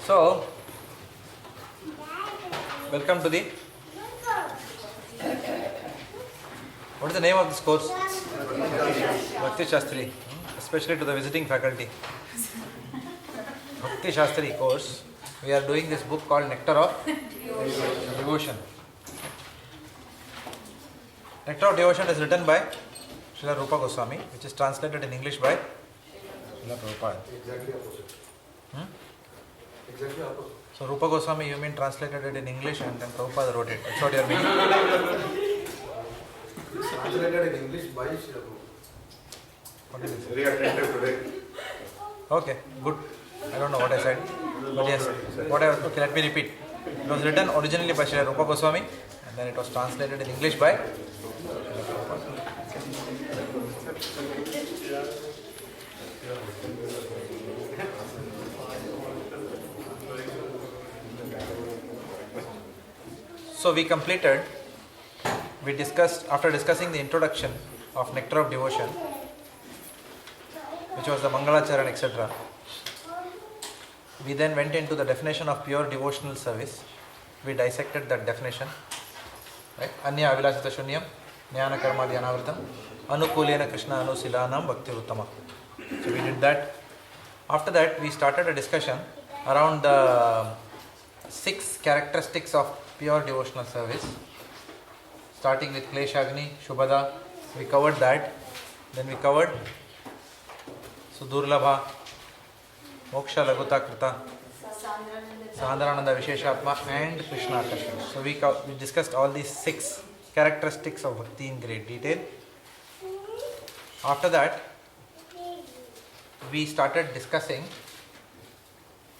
So, welcome to the. What is the name of this course? Bhakti Sastri, especially to the visiting faculty. Bhakti Shastri course. We are doing this book called Nectar of Devotion. Nectar of Devotion is written by Srila Rupa Goswami, which is translated in English by Srila Prabhupada. Exactly opposite. Exactly opposite. So Rupa Goswami, you mean translated it in English and then Prabhupada wrote it. That's what you are meaning. It's translated in English by Srila Prabhupada. What is this? Very attentive today. Okay, good. I don't know what I said. But yes, okay, let me repeat. It was written originally by Srila Rupa Goswami and then it was translated in English by Srila Prabhupada. So we discussed, after discussing the introduction of Nectar of Devotion, which was the Mangalacharan, etc. We then went into the definition of pure devotional service. We dissected that definition. Right? Anya avilashita shunyam, jnana karma dhyanavritam, anukulena Krishna anusilanam bhaktivedanta. So we did that. After that, we started a discussion around the 6 characteristics of pure devotional service. Starting with Kleshagni, Shubhada, we covered that. Then we covered Sudurlabha, Moksha Laguta Krita, Sandharananda Visheshatma and Krishna Consciousness. So we discussed all these 6 characteristics of Bhakti in great detail. After that, we started discussing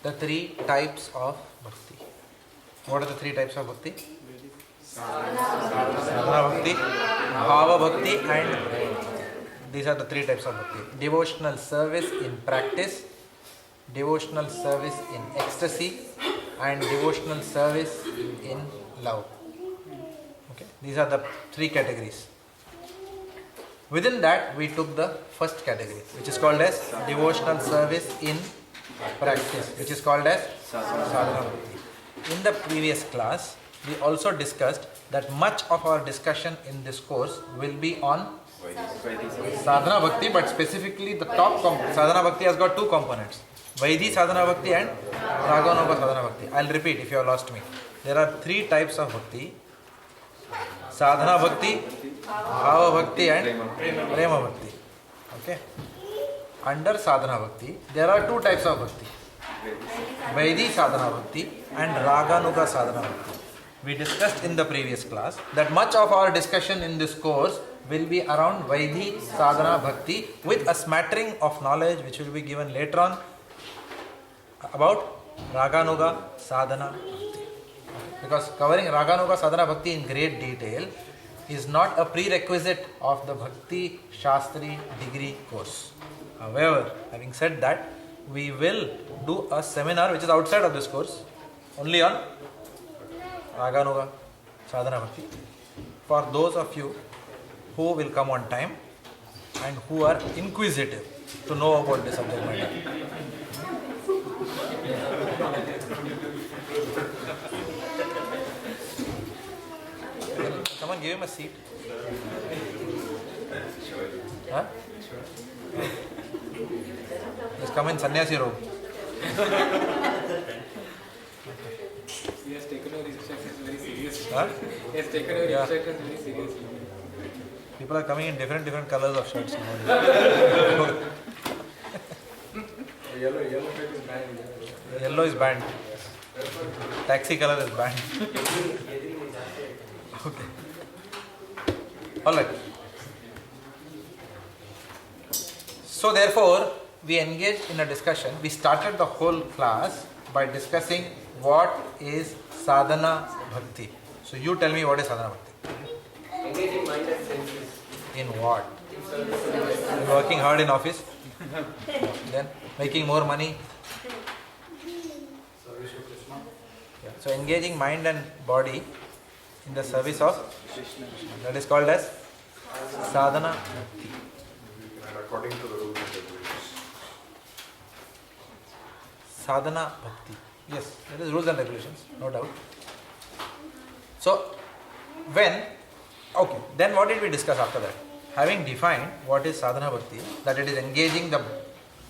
the 3 types of Bhakti. What are the 3 types of Bhakti? Sadhana Bhakti, Bhava Bhakti and these are the 3 types of Bhakti. Devotional service in practice, devotional service in ecstasy and devotional service in love. Okay, these are the 3 categories. Within that we took the first category, which is called as devotional service in practice, which is called as Sadhana Bhakti. In the previous class, we also discussed that much of our discussion in this course will be on Sadhana Bhakti, but specifically the top component. Sadhana Bhakti has got 2 components, Vaidhi Sadhana Bhakti and Raganuga Sadhana Bhakti. I'll repeat if you have lost me. There are 3 types of Bhakti: Sadhana Bhakti, Bhava Bhakti and Prema Bhakti. Okay. Under Sadhana Bhakti, there are 2 types of Bhakti: Vaidhi Sadhana Bhakti and Raganuga Sadhana Bhakti. We discussed in the previous class that much of our discussion in this course will be around Vaidhi Sadhana Bhakti with a smattering of knowledge which will be given later on about Raganuga Sadhana Bhakti. Because covering Raganuga Sadhana Bhakti in great detail is not a prerequisite of the Bhakti Shastri degree course. However, having said that, we will do a seminar which is outside of this course, only on Raganuga Sadhana Bhakti, for those of you who will come on time and who are inquisitive to know about the subject matter. Someone give him a seat. Huh? Just come in sannyasi robe. He has taken our instructions very seriously. Huh? He has taken our instructions very seriously. People are coming in different colors of shirts now. Yellow is banned. Yellow is banned. Taxi color is banned. Okay. Alright. So therefore, we engaged in a discussion. We started the whole class by discussing what is Sadhana Bhakti. So you tell me what is Sadhana Bhakti. Engaging mind and senses. In what? Working hard in office? Then making more money? Service to Krishna. Yeah. So engaging mind and body in the service of Krishna. That is called as Sadhana Bhakti. And according to the rules and regulations. Sadhana Bhakti. Yes, there is rules and regulations, no doubt. So, then what did we discuss after that? Having defined what is sadhana bhakti, that it is engaging the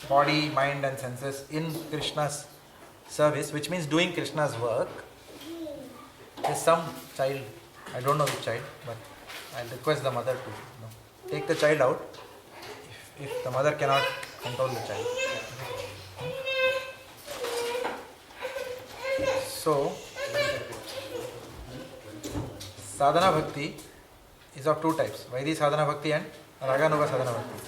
body, mind and senses in Krishna's service, which means doing Krishna's work. There's some child, I don't know which child, but I'll request the mother to take the child out if the mother cannot control the child. So, sadhana bhakti is of two types, Vaidhi sadhana bhakti and Raganuga sadhana bhakti.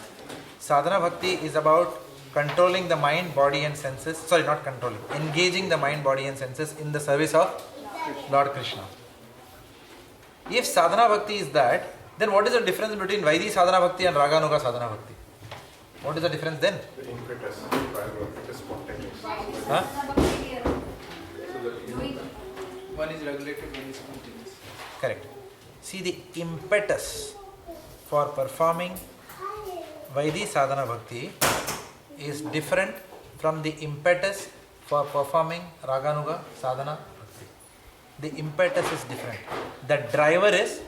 Sadhana bhakti is about controlling the mind, body and senses, engaging the mind, body and senses in the service of Lord Krishna. If sadhana bhakti is that, then what is the difference between Vaidhi sadhana bhakti and Raganuga sadhana bhakti? What is the difference then? The impetus, driver, it is spontaneous. Huh? One is regulated, one is spontaneous. Correct. See, the impetus for performing Vaidhi sadhana bhakti is different from the impetus for performing Raganuga sadhana bhakti. The impetus is different. The driver is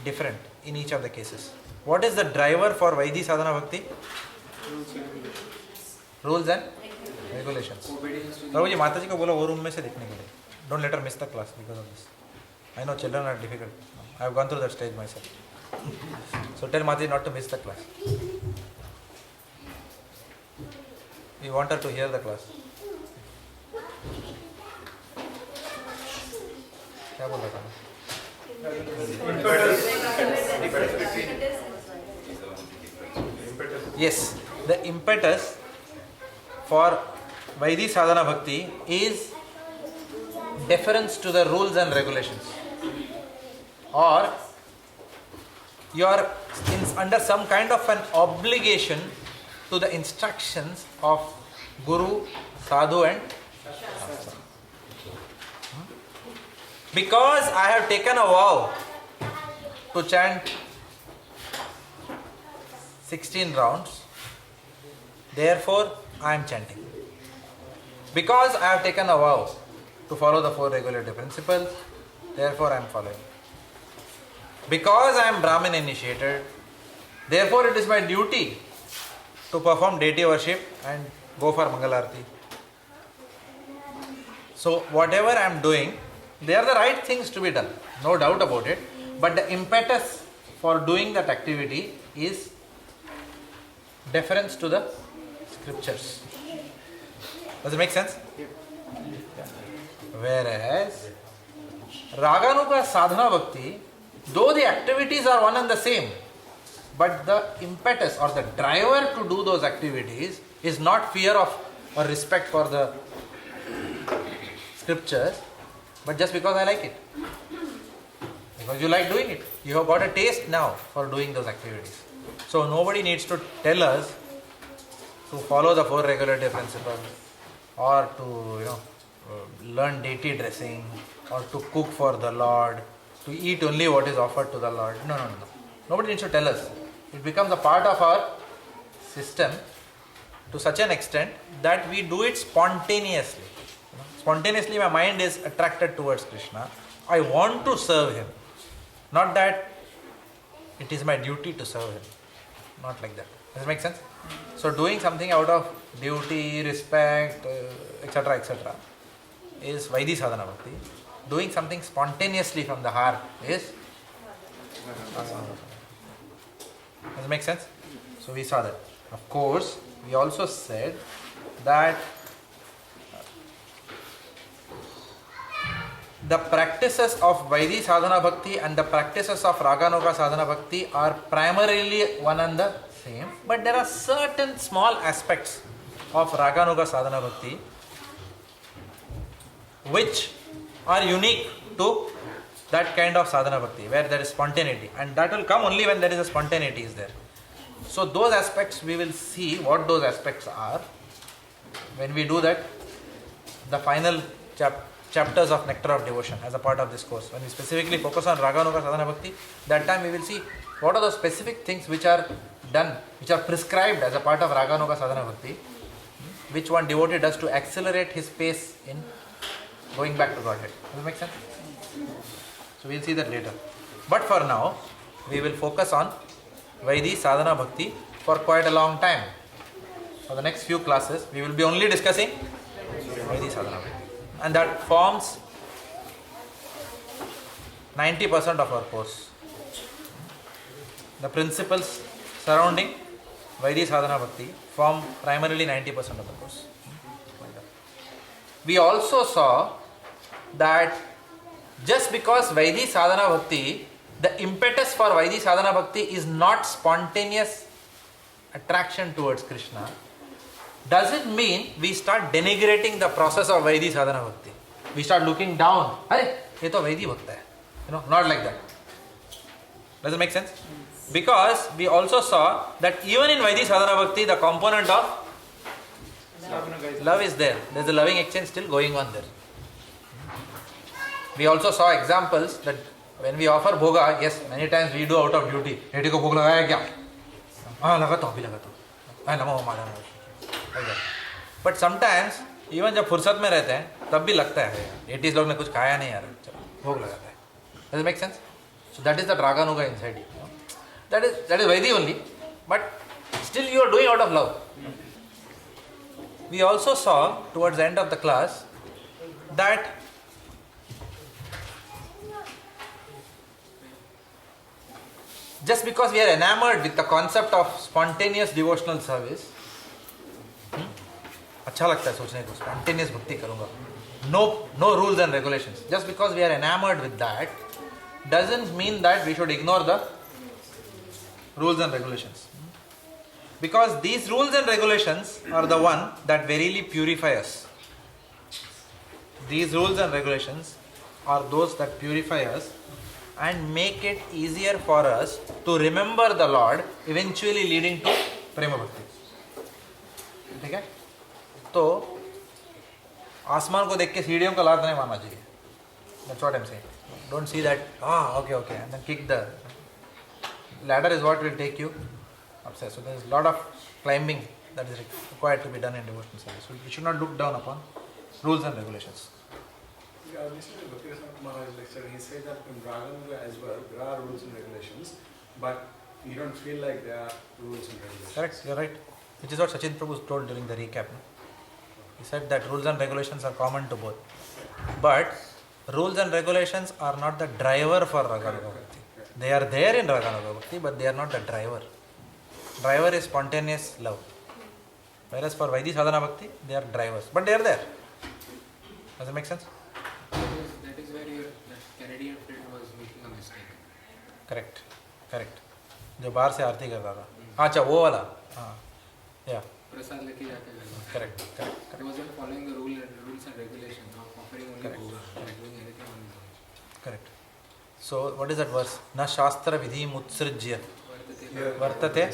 different in each of the cases. What is the driver for Vaidhi sadhana bhakti? Rules and regulations. Obedience to प्रभु जी माता जी को बोलो वो room में से देखने के लिए. Don't let her miss the class because of this. I know children are difficult. I have gone through that stage myself. So tell Mataji not to miss the class. We want her to hear the class. क्या बोल रहा था मैं? Yes, the impetus for Vaidhi sadhana bhakti is deference to the rules and regulations, or you are under some kind of an obligation to the instructions of Guru, Sadhu and Shastra. Because I have taken a vow to chant 16 rounds, therefore I am chanting. Because I have taken a vow to follow the four regulative principles, therefore I am following. Because I am Brahmin initiated, therefore it is my duty to perform deity worship and go for Mangalarti. So whatever I am doing, they are the right things to be done, no doubt about it. But the impetus for doing that activity is deference to the scriptures. Does it make sense? Yeah. Whereas Raganuga sadhana bhakti, though the activities are one and the same, but the impetus or the driver to do those activities is not fear of or respect for the scriptures, but just because I like it. Because you like doing it. You have got a taste now for doing those activities. So nobody needs to tell us to follow the four regulative principles or to learn deity dressing or to cook for the Lord, to eat only what is offered to the Lord. No. Nobody needs to tell us. It becomes a part of our system to such an extent that we do it spontaneously. Spontaneously my mind is attracted towards Krishna. I want to serve Him. Not that it is my duty to serve Him. Not like that. Does it make sense? So doing something out of duty, respect, etc. is Vaidhi sadhana bhakti. Doing something spontaneously from the heart is Raganuga. Does it make sense? So we saw that. Of course, we also said that the practices of Vaidhi sadhana bhakti and the practices of Raganuga sadhana bhakti are primarily one and the same, but there are certain small aspects of Raganuga sadhana bhakti which are unique to that kind of sadhana bhakti where there is spontaneity, and that will come only when there is a spontaneity is there. So those aspects we will see what those aspects are when we do that, the final chapters of Nectar of Devotion as a part of this course. When we specifically focus on Raganuga sadhana bhakti, that time we will see what are the specific things which are done, which are prescribed as a part of Raganuga sadhana bhakti, which one devotee does to accelerate his pace in going back to Godhead. Does that make sense? So we'll see that later. But for now, we will focus on Vaidhi Sadhana Bhakti for quite a long time. For the next few classes, we will be only discussing Vaidhi Sadhana Bhakti. And that forms 90% of our course. The principles surrounding Vaidhi Sadhana Bhakti form primarily 90% of the course. We also saw that just because Vaidhi Sadhana Bhakti, the impetus for Vaidhi Sadhana Bhakti is not spontaneous attraction towards Krishna, doesn't mean we start denigrating the process of Vaidhi Sadhana Bhakti. We start looking down. Hey, ये तो Vaidhi Bhakta hai. Not like that. Does it make sense? Because we also saw that even in Vaidhi Sadhana Bhakti, the component of love is there. There's a loving exchange still going on there. We also saw examples that when we offer bhoga, yes, many times we do out of duty. Leti ko bhog lagaya kya? Lagata hu, abhi lagata hu. Namo Mada. Like that. But sometimes, even जब फुर्सत में रहते हैं, तब भी लगता है 80s लोग ने कुछ खाया नहीं यार, भोग लगाता है. Does it make sense? So that is the Raganuga inside you. That is Vaidhi only, but still you are doing out of love. We also saw towards the end of the class that just because we are enamored with the concept of spontaneous devotional service, अच्छा लगता है सोचने को, spontaneous bhakti करूँगा, no rules and regulations. Just because we are enamored with that doesn't mean that we should ignore the rules and regulations. Because these rules and regulations are the one that verily purify us. These rules and regulations are those that purify us and make it easier for us to remember the Lord, eventually leading to Prema Bhakti. ठीक है? तो आसमान को देख के सीढ़ियों का लात नहीं मारना चाहिए. That's what I'm saying. Don't see that, okay, and then kick the ladder is what will take you upstairs. So there is a lot of climbing that is required to be done in devotional service. So we should not look down upon rules and regulations. Yeah, listening to Bhaktivedanta Maharaj's lecture, he said that in Raganuga as well, there are rules and regulations, but you don't feel like there are rules and regulations. Correct, you're right. Which is what Sachin Prabhu told during the recap. He said that rules and regulations are common to both. But rules and regulations are not the driver for Raganuga Bhakti. They are there in Raganuga Bhakti, but they are not the driver. Driver is spontaneous love. Whereas for Vaidhi Sadhana Bhakti, they are drivers. But they are there. Does it make sense? That is where your Canadian friend was making a mistake. Correct. जो बाहर से आरती करता था. अच्छा वो वाला. हाँ. Yeah. प्रसाद लेके जाके गया. Correct. He wasn't following the rules and regulations. Offering only bhoga, doing anything on his own. Correct. So what is that verse? Na shastra vidhi mutsrijya vartate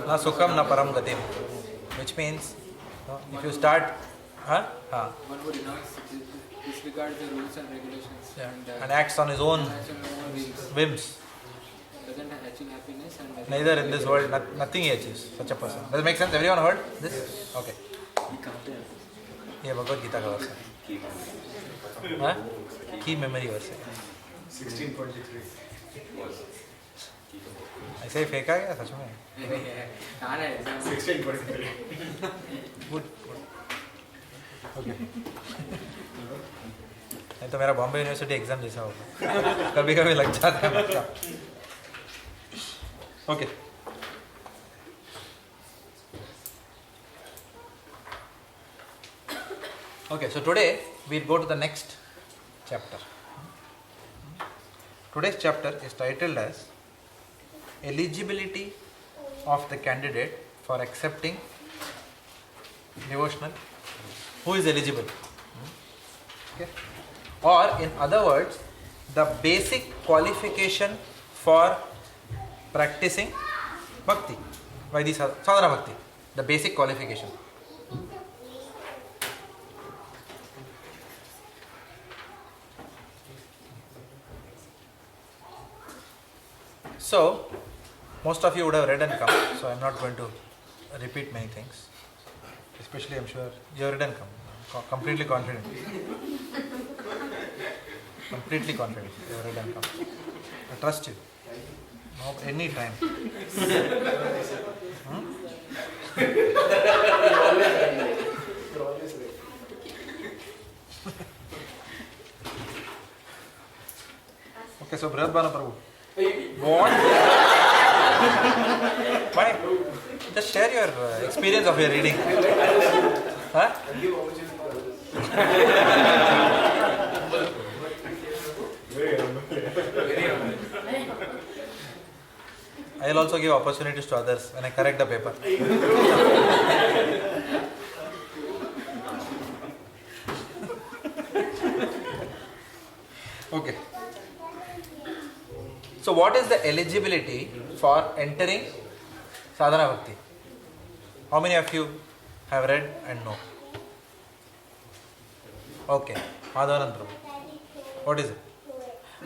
na sukham na param gatim. Which means if you start one would disregard the rules and regulations and acts on his own whims. Doesn't achieve happiness and Neither in this world, nothing he achieves. Such a person. Does it make sense? Everyone heard this? Okay. ये भगवद गीता का वर्ष है. की memory वर्ष है. 1623. ऐसे ही फेंका गया सच में. 1623. गुड. ओके. नहीं तो मेरा बॉम्बे यूनिवर्सिटी एग्जाम जैसा होगा. कभी कभी लग जाता है. Okay. Okay, so today we'll go to the next chapter. Today's chapter is titled as Eligibility of the Candidate for Accepting Devotional. Who is eligible? Okay. Or in other words, the basic qualification for practicing Bhakti, Vaidhi Sadhana Bhakti, the basic qualification. So, Most of you would have read and come, so I am not going to repeat many things. Especially, I am sure you have read and come. Completely confident. Completely confident. You have read and come. I trust you. No, any time. Okay, so Bhagavad Prabhu. What? Why? Just share your experience of your reading. Huh? I will also give opportunities to others when I correct the paper. Okay. So what is the eligibility for entering sadhana bhakti? How many of you have read and know? Okay. Madhavanand Prabhu. What is it?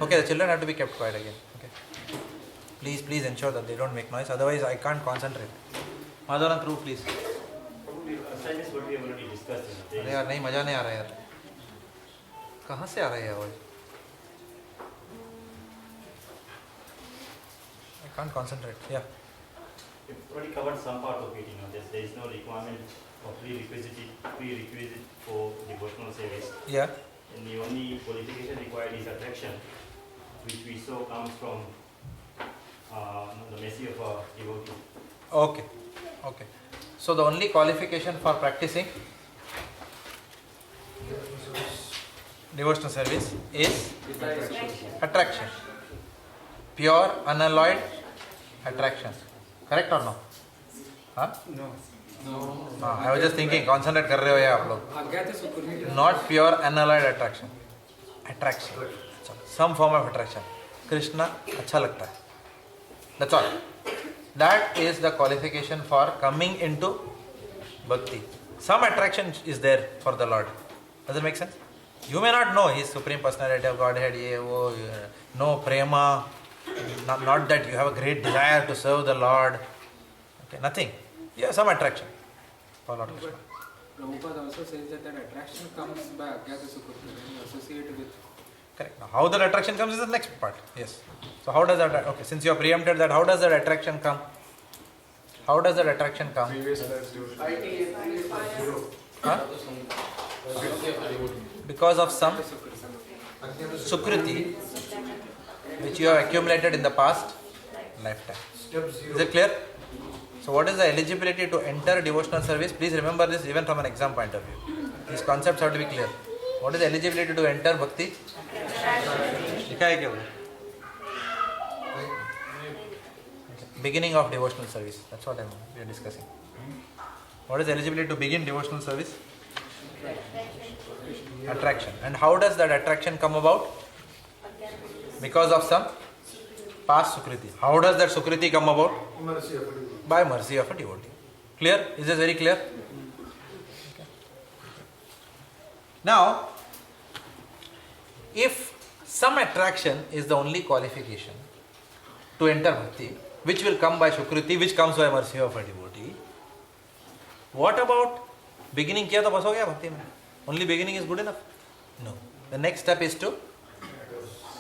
Okay, the children have to be kept quiet again. Okay. Please ensure that they don't make noise, otherwise I can't concentrate. Madhavanand Prabhu, please. अरे यार नहीं, मजा नहीं आ रहा यार. कहाँ से आ रहा है आवाज? I can't concentrate. Yeah. You've already covered some part of it. There is no requirement or prerequisite for devotional service. Yeah. And the only qualification required is attraction, which we saw comes from the mercy of a devotee. Okay. So the only qualification for practicing devotional service is attraction. Pure, unalloyed attraction. Correct or no? Huh? No. I was just thinking, concentrate कर रहे हो या आप लोग? Not pure unalloyed attraction. Attraction. Some form of attraction. Krishna अच्छा लगता है. That's all. That is the qualification for coming into bhakti. Some attraction is there for the Lord. Does it make sense? You may not know His Supreme Personality of Godhead, no prema, not that you have a great desire to serve the Lord. Okay, nothing. You have some attraction for Lord Krishna. Prabhupada also says that attraction comes by Ajnata Sukriti, when you associate with. Correct. Now, how that attraction comes is the next part. Yes. So how does that, okay, since you have preempted that, how does that attraction come? How does that attraction come? Previous lives do. Huh? Because of some sukriti which you have accumulated in the past lifetime. Is it clear? So what is the eligibility to enter devotional service? Please remember this even from an exam point of view. These concepts have to be clear. What is the eligibility to enter bhakti? लिखा है क्या वो? Beginning of devotional service. That's what we are discussing. What is the eligibility to begin devotional service? Attraction. And how does that attraction come about? Because of some past sukriti. How does that sukriti come about? By mercy of a devotee. Clear? Is this very clear? Okay. Now, if some attraction is the only qualification to enter bhakti, which will come by sukriti, which comes by mercy of a devotee, what about beginning kiya to bas ho gaya bhakti mein? Only beginning is good enough? No. The next step is to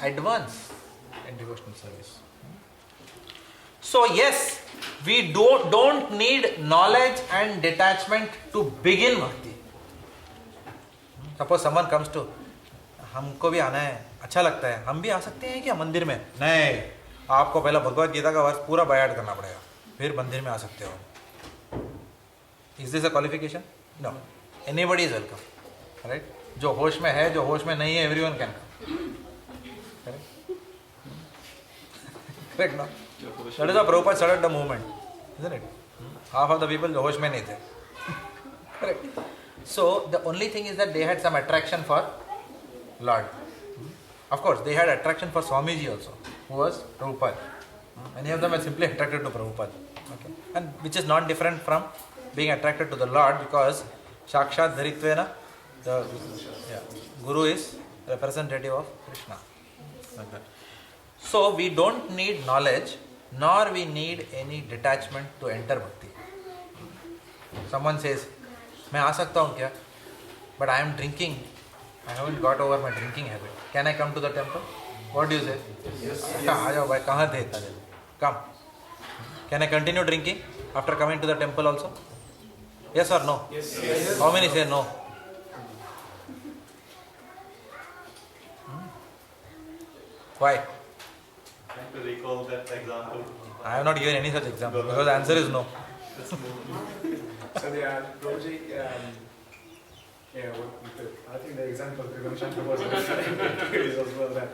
advance in devotional service. So yes, we don't need knowledge and detachment to begin bhakti. Suppose someone comes to, हमको भी आना है, अच्छा लगता है, हम भी आ सकते हैं क्या मंदिर में? नहीं, आपको पहला भगवद गीता का वर्ष पूरा बायात करना पड़ेगा, फिर मंदिर में आ सकते हो. Is this a qualification? No. Anybody is welcome. Right? जो होश में है, जो होश में नहीं है, everyone can come. Correct? Correct, no? That is how Prabhupada started the movement, isn't it? Half of the people जो होश में नहीं थे. Correct. So the only thing is that they had some attraction for Lord. Of course, they had attraction for Swamiji also, who was Prabhupada. Many of them are simply attracted to Prabhupada. Okay? And which is not different from being attracted to the Lord, because Sakshat Dharitvena, the Guru is representative of Krishna. Like that. So we don't need knowledge nor we need any detachment to enter bhakti. Someone says, मैं आ सकता हूँ क्या? But I am drinking. I haven't got over my drinking habit. Can I come to the temple? What do you say? Yes. आ जाओ भाई, कहाँ थे इतना दिन? Come. Can I continue drinking after coming to the temple also? Yes or no? Yes. How many say no? Why? Trying to recall that example. I have not given any such example because the answer is no. So Prabhuji, I think the example Krishna was is as well that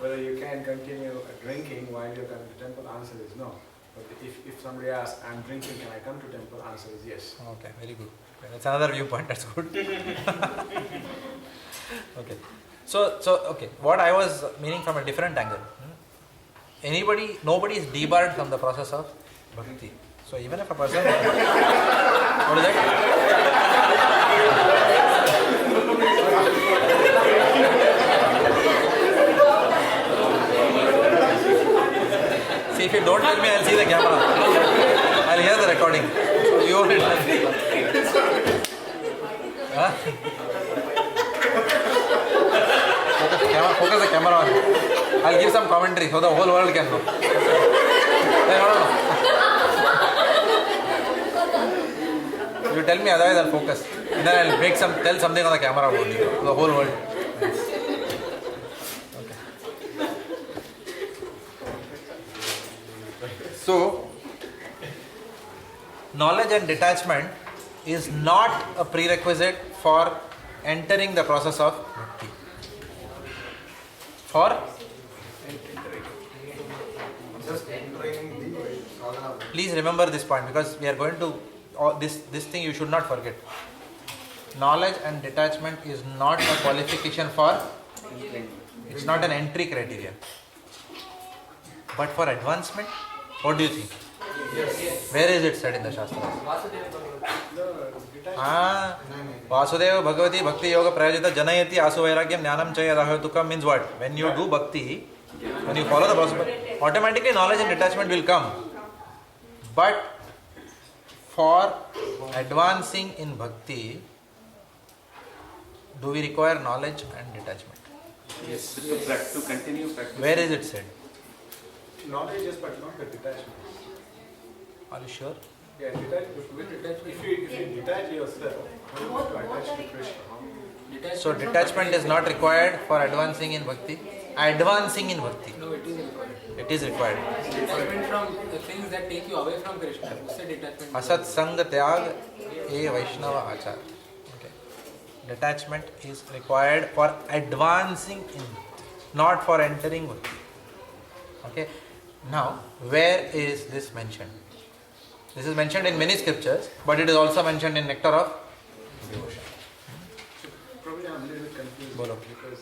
whether you can continue drinking while you're coming to temple, answer is no. But if somebody asks, I'm drinking, can I come to temple? Answer is yes. Okay, very good. Okay, that's another viewpoint. That's good. Okay. So okay. What I was meaning from a different angle. Nobody is debarred from the process of bhakti. So even if a person, what is that? See, if you don't tell me, I'll see the camera. I'll hear the recording. So you won't tell me. Huh? Focus the camera on. I'll give some commentary so the whole world can know. No. You tell me, otherwise I'll focus. And then I'll tell something on the camera about you, to the whole world. Okay. So, knowledge and detachment is not a prerequisite for entering the process of bhakti. Please remember this point because we are going to this thing you should not forget. Knowledge and detachment is not a qualification for, it's not an entry criteria. But for advancement, what do you think? Yes. Where is it said in the Shastras? Vasudeva Bhagavati Bhakti Yoga Prayajita Janayati Asu Vairagyam Jnanam Chayadahatukam means what? When you do bhakti, when you follow the process, automatically knowledge and detachment will come. But for advancing in bhakti, do we require knowledge and detachment? Yes, to continue practice. Where is it said? Knowledge is but not the detachment. Are you sure? Yeah, if you detach yourself, you want to attach to Krishna. So detachment is not required for advancing in bhakti? Advancing in bhakti. No, it is required. It is required. Detachment from the things that take you away from Krishna. What's the detachment? Asat Sanga Tyag E Vaishnava Achar. Okay. Detachment is required for advancing in bhakti, not for entering bhakti. Okay. Now, where is this mentioned? This is mentioned in many scriptures, but it is also mentioned in Nectar of Devotion. Probably I'm a little bit confused Bolo. because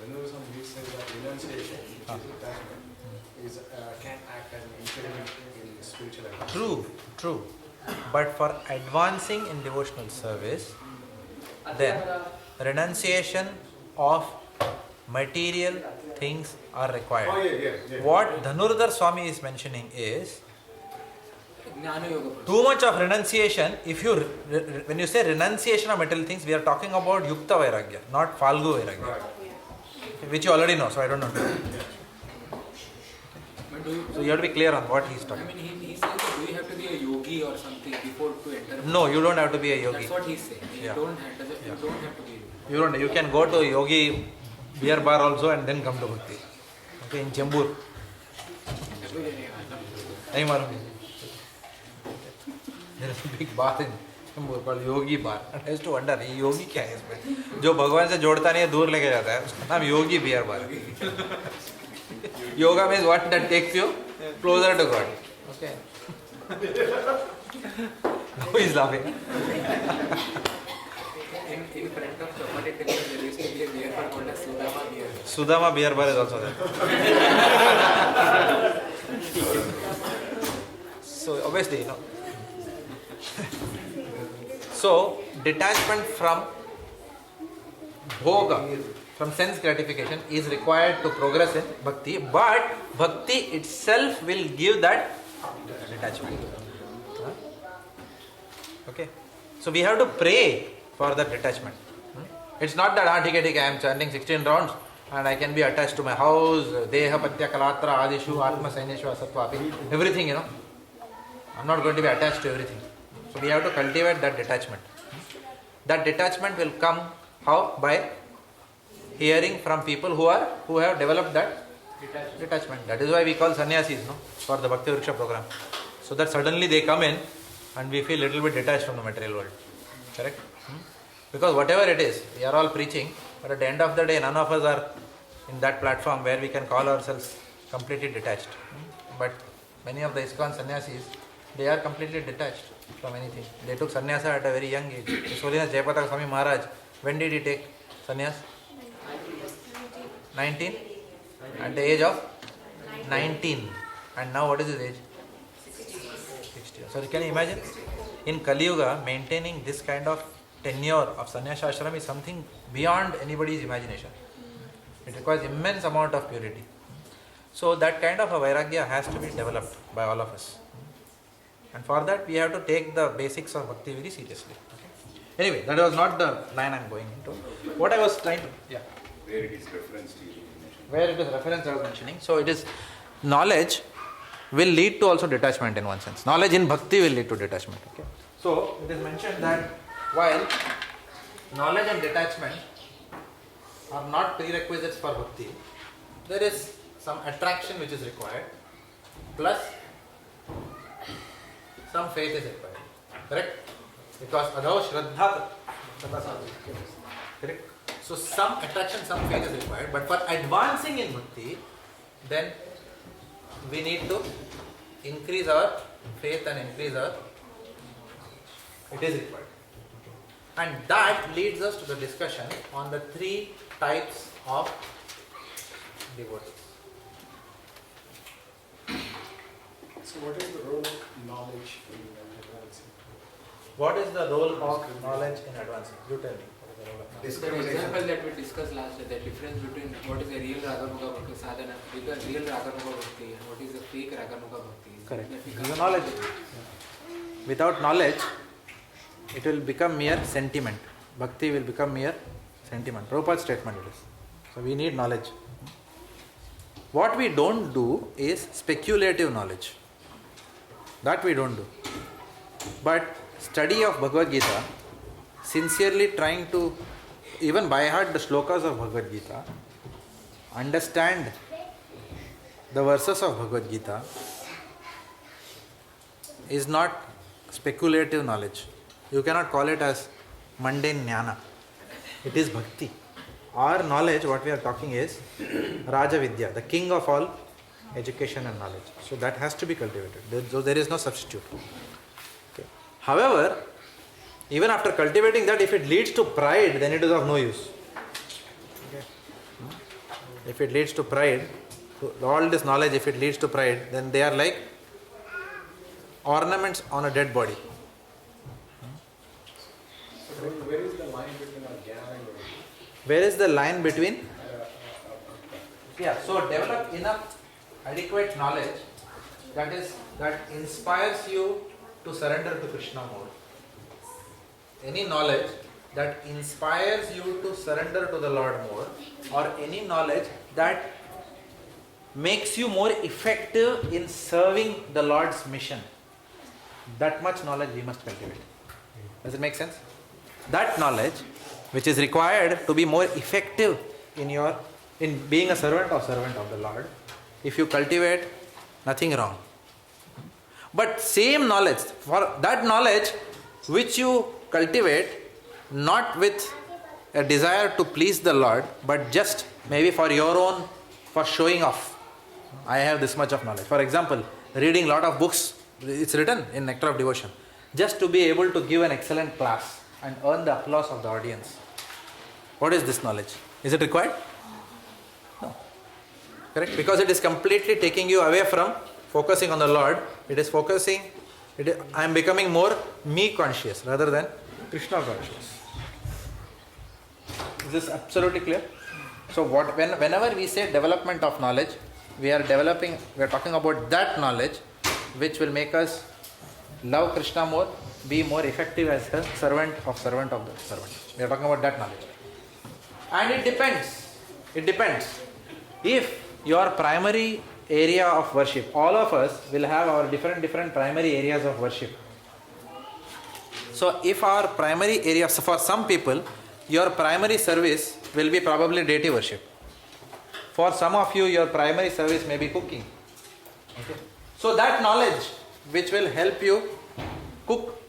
whenever somebody says that renunciation, which is attachment, can act as an impediment in spiritual advancement. True. But for advancing in devotional service, then renunciation of material things are required. Oh, yeah. What Dhanurdhar Swami is mentioning is Jnana Yoga. too much of renunciation. If you when you say renunciation of material things, we are talking about Yukta Vairagya, not Falgu Vairagya, Right. which you already know, so I don't know. But do you, So you have to be clear on what he is talking. I mean, he says that do you have to be a yogi or something before to enter? No, you don't have to be a yogi. That's what he's saying. You Yeah. don't have to be a yogi. You can go to a yogi beer bar also and then come to bhakti. Okay, in Chembur. Nahi malum. There is a big bar in Chembur called Yogi Bar. I used to wonder, ये योगी क्या है इसमें? जो भगवान से जोड़ता नहीं है, दूर लेके जाता है. उसका नाम योगी beer bar है. Yoga means what that takes you closer to God. Okay. Who is laughing? In front of Chapati temple, there used to be a beer bar called as Sudama beer. Sudama beer bar is also there. So obviously, So detachment from bhoga, from sense gratification is required to progress in bhakti, but bhakti itself will give that detachment. Huh? Okay. So we have to pray for that detachment. It's not that I am chanting 16 rounds and I can be attached to my house, deha patya kalatra adishu atma sainyeshu asatvapi, everything, you know. I'm not going to be attached to everything. So we have to cultivate that detachment. That detachment will come how? By hearing from people who have developed that detachment. That is why we call sannyasis, no, for the Bhakti Vriksha program. So that suddenly they come in and we feel a little bit detached from the material world. Correct? Because whatever it is, we are all preaching, but at the end of the day, none of us are in that platform where we can call ourselves completely detached. But many of the ISKCON sannyasis, they are completely detached from anything. They took sannyasa at a very young age. His Holiness Jayapataka Swami Maharaj, when did he take sannyas? 19? At the age of 19. And now what is his age? 60. So can you imagine? In Kali Yuga, maintaining this kind of tenure of sannyasa ashram is something beyond anybody's imagination. It requires immense amount of purity. So that kind of a vairagya has to be developed by all of us. And for that we have to take the basics of bhakti very seriously. Okay? Anyway, that was not the line I am going into. What I was trying to... Yeah. Where it is referenced to you. Where it is reference I was mentioning. So it is knowledge will lead to also detachment in one sense. Knowledge in bhakti will lead to detachment. Okay. So it is mentioned that while knowledge and detachment are not prerequisites for bhakti, there is some attraction which is required, plus some faith is required. Correct? Because adho shraddha tapasadhi. Correct? So some attraction, some faith is required, but for advancing in bhakti, then we need to increase our faith and increase our... It is required. And that leads us to the discussion on the three types of devotees. So what is the role of knowledge in advancing? What is the role of knowledge in advancing? You tell me. What is the role of knowledge? The example that we discussed last, the difference between what is a real Ragamukha Bhakti sadhana, real Ragamukha Bhakti, and what is a fake Ragamukha Bhakti. Correct. Your knowledge. Without knowledge, it will become mere sentiment. Bhakti will become mere sentiment. Prabhupada's statement it is. So we need knowledge. What we don't do is speculative knowledge. That we don't do. But study of Bhagavad Gita, sincerely trying to even by heart the shlokas of Bhagavad Gita, understand the verses of Bhagavad Gita, is not speculative knowledge. You cannot call it as mundane jnana. It is bhakti. Our knowledge, what we are talking is Raja Vidya, the king of all education and knowledge. So that has to be cultivated. There is no substitute. Okay. However, even after cultivating that, if it leads to pride, then it is of no use. Okay. If it leads to pride, all this knowledge, if it leads to pride, then they are like ornaments on a dead body. So where is the line between our jnana and bhakti? Where is the line between? Yeah, so develop enough adequate knowledge that inspires you to surrender to Krishna more. Any knowledge that inspires you to surrender to the Lord more, or any knowledge that makes you more effective in serving the Lord's mission. That much knowledge we must cultivate. Does it make sense? That knowledge which is required to be more effective in being a servant of the Lord, if you cultivate, nothing wrong. But same knowledge, for that knowledge which you cultivate, not with a desire to please the Lord, but just maybe for your own, for showing off. I have this much of knowledge. For example, reading lot of books, it's written in Nectar of Devotion, just to be able to give an excellent class and earn the applause of the audience. What is this knowledge? Is it required? No. Correct? Because it is completely taking you away from focusing on the Lord. I am becoming more me conscious rather than Krishna conscious. Is this absolutely clear? So whenever we say development of knowledge, we are talking about that knowledge which will make us love Krishna more, be more effective as a servant of the servant. We are talking about that knowledge. And it depends. If your primary area of worship, all of us will have our different primary areas of worship. So if our primary area, so for some people, your primary service will be probably deity worship. For some of you, your primary service may be cooking. Okay. So that knowledge which will help you cook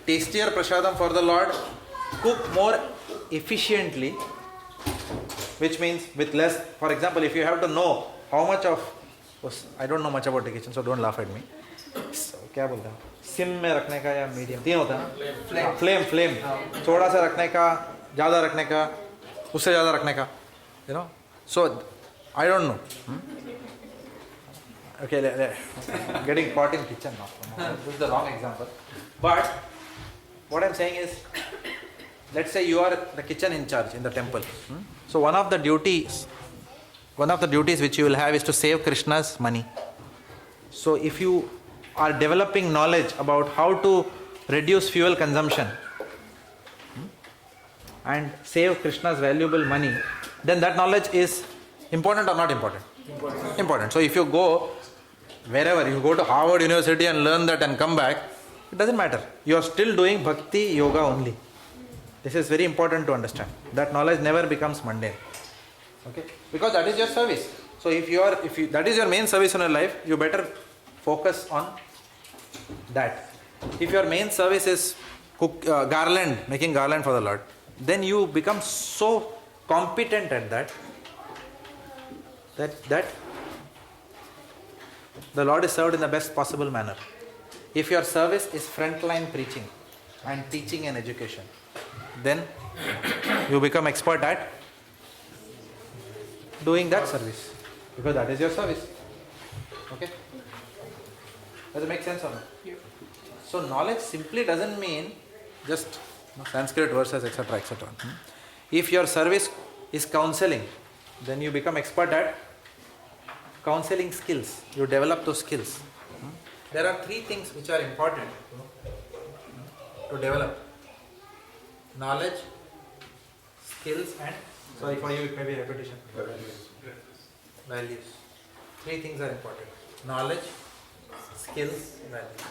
tastier prasadam for the Lord, cook more efficiently, which means with less. For example, if you have to know how much of, I don't know much about the kitchen, so don't laugh at me. So, क्या बोलते हैं? SIM में रखने का या medium, तीन होता है ना? फ्लेम थोड़ा सा रखने का, ज़्यादा रखने का, उससे ज़्यादा रखने का, you know. So I don't know. Okay, getting caught in kitchen now. This is the wrong example. But what I'm saying is, let's say you are the kitchen in charge in the temple. So one of the duties which you will have is to save Krishna's money. So if you are developing knowledge about how to reduce fuel consumption and save Krishna's valuable money, then that knowledge is important or not important? Important. So if you go wherever, you go to Harvard University and learn that and come back, it doesn't matter. You are still doing bhakti yoga only. This is very important to understand. That knowledge never becomes mundane. Okay? Because that is your service. So if that is your main service in your life, you better focus on that. If your main service is making garland for the Lord, then you become so competent at that the Lord is served in the best possible manner. If your service is frontline preaching and teaching and education, then you become expert at doing that service, because that is your service. Okay? Does it make sense or not? Yeah. So knowledge simply doesn't mean just Sanskrit verses, etc., etc. If your service is counseling, then you become expert at counseling skills. You develop those skills. There are three things which are important to develop: knowledge, skills, and sorry for you, it may be repetition. Values. Three things are important: knowledge, skills, values.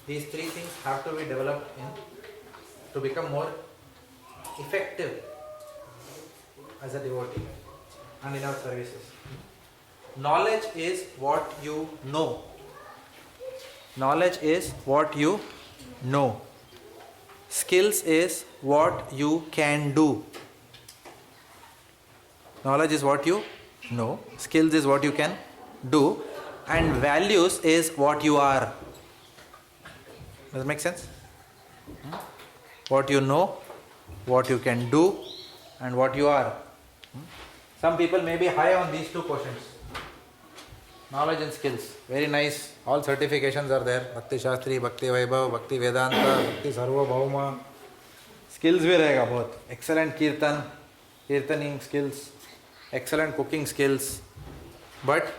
These three things have to be developed to become more effective as a devotee and in our services. Knowledge is what you know. Knowledge is what you know. Skills is what you can do. Knowledge is what you know. Skills is what you can do. And values is what you are. Does it make sense? What you know, what you can do, and what you are. Some people may be high on these two quotients. Knowledge and skills. Very nice. All certifications are there. Bhakti Sastri, Bhakti Vaibhav, Bhaktivedanta, Bhakti Sarvabhauma. Skills bhi rahega bahut. Excellent kirtaning skills, excellent cooking skills. But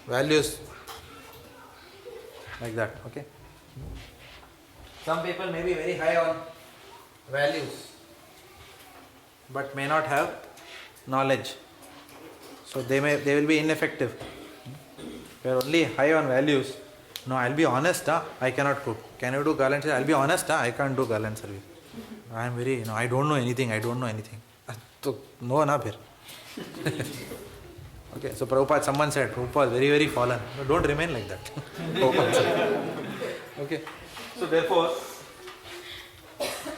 values like that. Okay. Some people may be very high on values, but may not have knowledge. So they will be ineffective. If you are only high on values, no, I'll be honest, I cannot cook. Can you do garland service? I'll be honest, I can't do garland service. I am very, I don't know anything. So, no, na phir. Okay, so Prabhupada, someone said, Prabhupada very, very fallen. No, don't remain like that. Prabhupada said. Okay, so therefore,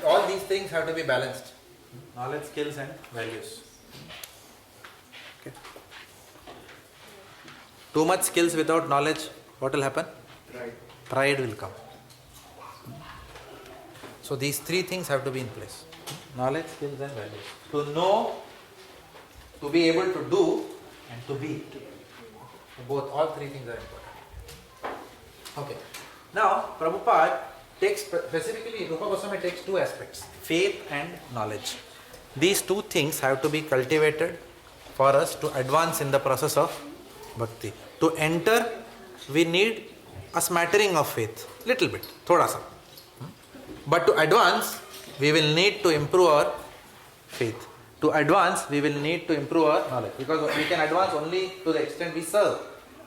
all these things have to be balanced. Knowledge, skills and values. Okay. Too much skills without knowledge, what will happen? Pride will come. So these three things have to be in place. Knowledge, skills and values. To know, to be able to do, and to be. Both, all three things are important. Okay. Now, Prabhupada takes, specifically, Rupa Goswami takes two aspects: faith and knowledge. These two things have to be cultivated for us to advance in the process of bhakti. To enter, we need a smattering of faith, little bit, thoda sa. But to advance, we will need to improve our faith. To advance, we will need to improve our knowledge. Because we can advance only to the extent we serve.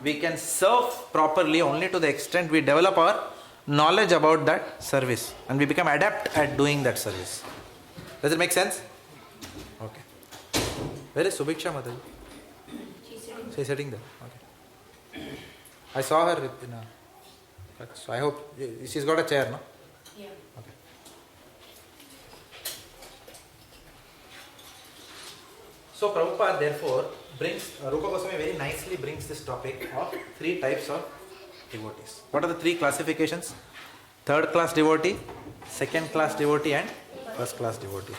We can serve properly only to the extent we develop our knowledge about that service. And we become adept at doing that service. Does it make sense? Okay. Where is Subiksha Mother? She's sitting there. Okay. I saw her in a... So I hope she's got a chair, no? Yeah. Okay. So Prabhupada therefore brings, Rupa Goswami very nicely brings this topic of three types of devotees. What are the three classifications? Third class devotee, second class devotee and first class devotee.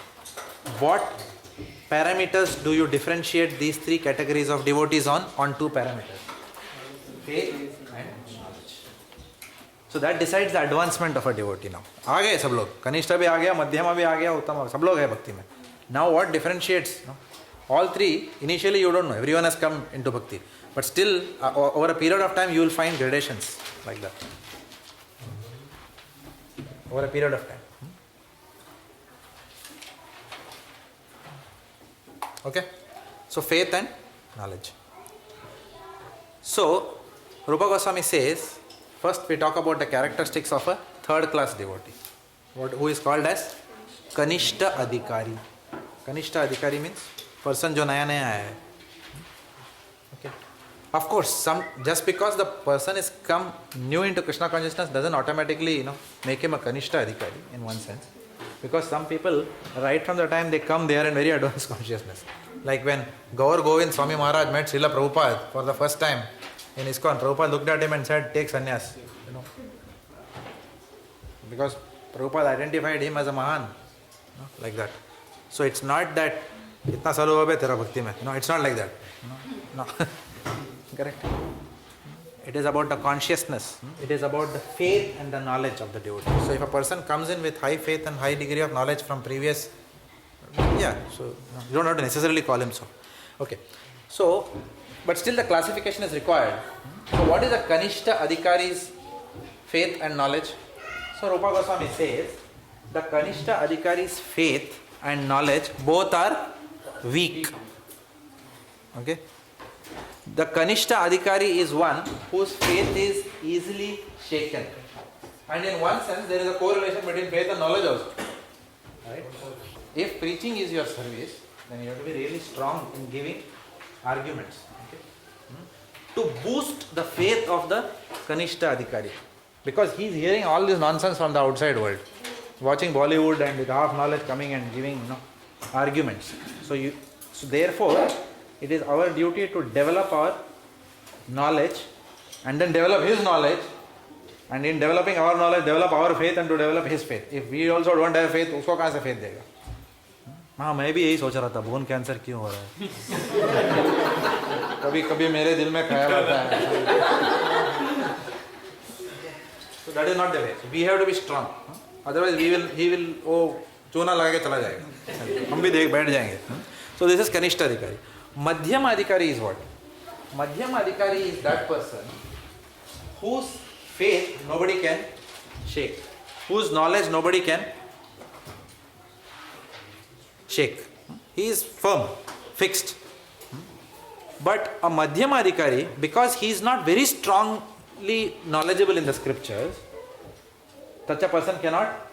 What parameters do you differentiate these three categories of devotees on? On two parameters. Faith and knowledge. So that decides the advancement of a devotee now. आ गए सब लोग, कनिष्ठ भी आ गया, मध्यमा भी आ गया, उत्तम, सब लोग हैं भक्ति में. Now what differentiates? No? All three, initially you don't know, everyone has come into bhakti. But still, over a period of time, you will find gradations like that. Over a period of time. Okay? So faith and knowledge. So, Rupa Goswami says, first we talk about the characteristics of a third class devotee. Who is called as Kanishta Adhikari. Kanishta Adhikari means person jo naya naya hai. Okay. Of course, just because the person is come new into Krishna consciousness doesn't automatically, make him a Kanishta Adhikari in one sense. Because some people, right from the time they come, they are in very advanced consciousness. Like when Gaur Govind Swami Maharaj met Srila Prabhupada for the first time in ISKCON, Prabhupada looked at him and said, take sannyas. Because Prabhupada identified him as a Mahan. Like that. So it's not that itna salu hai tera bhakti mein. It's not like that. No. Correct. It is about the consciousness. It is about the faith and the knowledge of the devotee. So if a person comes in with high faith and high degree of knowledge from previous, so you don't have to necessarily call him so. Okay. So, but still the classification is required. So what is the Kanishta Adhikari's faith and knowledge? So Rupa Goswami says, the Kanishta Adhikari's faith and knowledge both are weak. Okay. The Kanishta Adhikari is one whose faith is easily shaken. And in one sense, there is a correlation between faith and knowledge also. Right? If preaching is your service, then you have to be really strong in giving arguments. Okay? To boost the faith of the Kanishta Adhikari. Because he is hearing all this nonsense from the outside world. Watching Bollywood and with half knowledge coming and giving arguments. So therefore, it is our duty to develop our knowledge and then develop his knowledge, and in developing our knowledge, develop our faith and to develop his faith. If we also don't have faith, उसको कहाँ से faith देगा? हाँ, मैं भी यही सोच रहा था, बोन कैंसर क्यों हो रहा है? कभी कभी मेरे दिल में ख्याल आता है. So that is not the way. So we have to be strong. Otherwise, he will चूना लगा के चला जाएगा. हम भी बैठ जाएंगे. So this is Kanishta Adhikari. Madhyama Adhikari is what? Madhyama Adhikari is that person whose faith nobody can shake, whose knowledge nobody can shake. He is firm, fixed. But a Madhyama Adhikari, because he is not very strongly knowledgeable in the scriptures, such a person cannot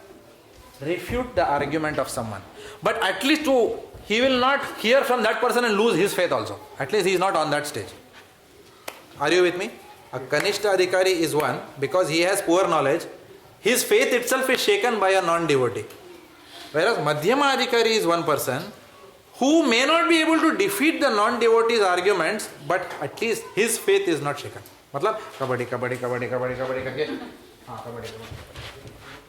refute the argument of someone. But at least he will not hear from that person and lose his faith also. At least he is not on that stage. Are you with me? A Kanishta Adhikari is one because he has poor knowledge. His faith itself is shaken by a non-devotee. Whereas Madhyama Adhikari is one person who may not be able to defeat the non-devotee's arguments, but at least his faith is not shaken. मतलब कबड्डी करके हाँ कबड्डी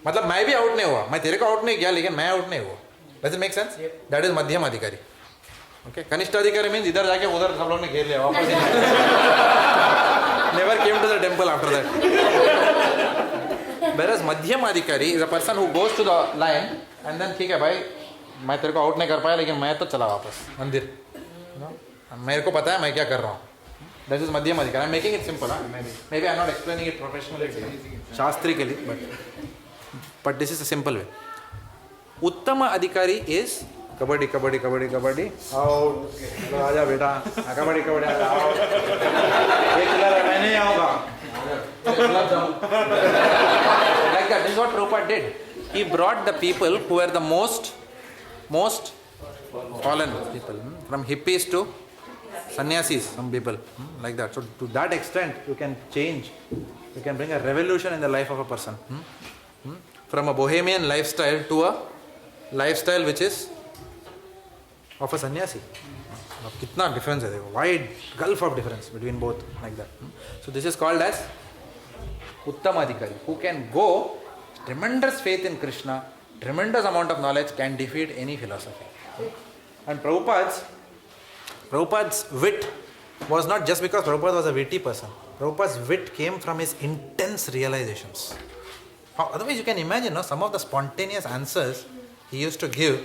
मतलब मैं भी out नहीं हुआ, मैं तेरे को आउट नहीं किया लेकिन मैं आउट नहीं हुआ. Does it make sense? That is Madhyama Adhikari. Okay, Kanishta Adhikari means इधर जाके उधर सब लोग ने घेर लिया वापस. Never came to the temple after that. Whereas Madhyama Adhikari is a person who goes to the line and then ठीक है भाई मैं तेरे को आउट नहीं कर पाया, लेकिन मैं तो चला वापस मंदिर. मेरे को पता है मैं क्या कर रहा हूँ. This is मध्यम अधिकारी. I'm making it simple. Maybe I'm not explaining it professionally, शास्त्रिकली, but this is a simple way. उत्तम अधिकारी is कबड्डी कबड्डी कबड्डी कबड्डी आउट, आजा बेटा, कबड्डी कबड्डी आओ, एक खिला मैं नहीं आऊँगा, like that. This is what Prabhupada did. He brought the people who were the most fallen people, from hippies to sannyasis, some people, like that. So to that extent you can change, you can bring a revolution in the life of a person, from a bohemian lifestyle to a lifestyle which is of a sannyasi. Now, kitna difference hai, wide gulf of difference between both, like that. So this is called as Uttamadhikari, who can go, tremendous faith in Krishna, tremendous amount of knowledge, can defeat any philosophy. And Prabhupada's wit was not just because Prabhupada was a witty person. Prabhupada's wit came from his intense realizations. Otherwise you can imagine, no, some of the spontaneous answers he used to give.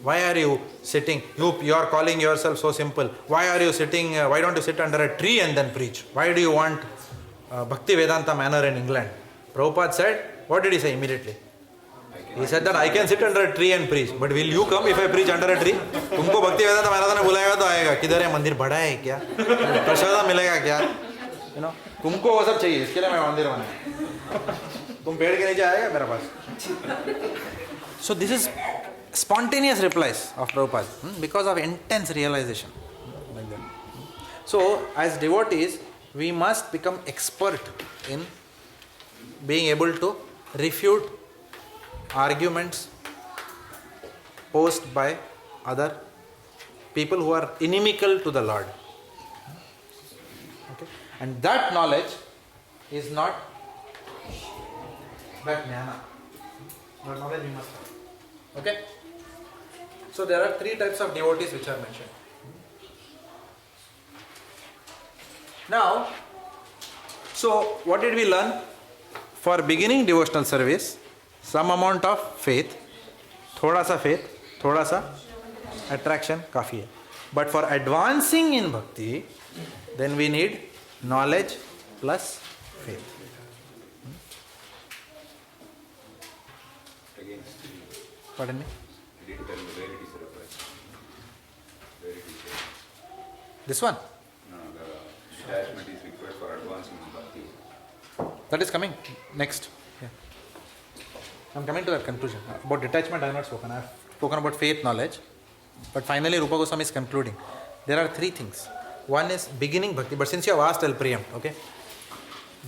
Why are you sitting? You are calling yourself so simple. Why are you sitting? Why don't you sit under a tree and then preach? Why do you want Bhaktivedanta manor in England? Prabhupada said, what did he say immediately? He said that I can sit under a tree and preach, but will you come if I preach under a tree? तुमको भक्तिवेदांत महाराज ने बुलाएगा तो आएगा. किधर है मंदिर, बड़ा है क्या, प्रसाद मिलेगा क्या, तुमको वो सब चाहिए, इसके लिए मैं मंदिर बनाया, तुम पेड़ के नीचे आएगा मेरे पास. So this is spontaneous replies of Prabhupada, because of intense realization, like that. So as devotees we must become expert in being able to refute arguments posed by other people who are inimical to the Lord. Okay? And that knowledge is not that jnana. That knowledge we must have. Okay? So there are three types of devotees which are mentioned. Now, so what did we learn? For beginning devotional service, some amount of faith, thoda sa attraction, काफी है. But for advancing in bhakti, then we need knowledge plus faith. Again, Pardon me? you didn't tell me where it is referred. Where it is referred. This one? No, the detachment is required for advancing in bhakti. That is coming next. Yeah. I am coming to that conclusion. About detachment I have not spoken. I have spoken about faith, knowledge. But finally Rupa Goswami is concluding. There are three things. One is beginning bhakti. But since you have asked, I will preempt. Okay?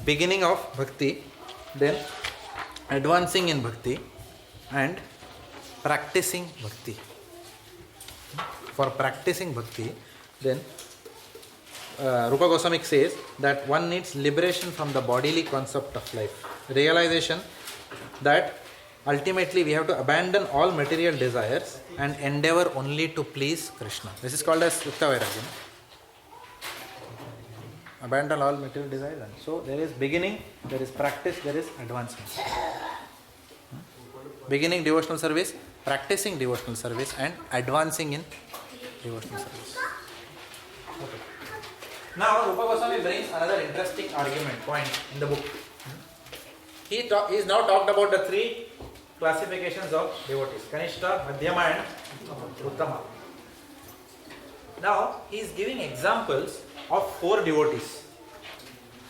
Beginning of bhakti, then advancing in bhakti, and practicing bhakti. For practicing bhakti, then Rupa Goswami says that one needs liberation from the bodily concept of life. Realization that ultimately we have to abandon all material desires and endeavor only to please Krishna. This is called as Yukta Vairagya. Abandon all material desires. So there is beginning, there is practice, there is advancement. Beginning devotional service, practicing devotional service, and advancing in devotional service. Okay. Now Rupa Goswami brings another interesting point in the book. He is now talked about the three classifications of devotees: Kanishta, Madhyama, and Uttama. Now he is giving examples of 4 devotees,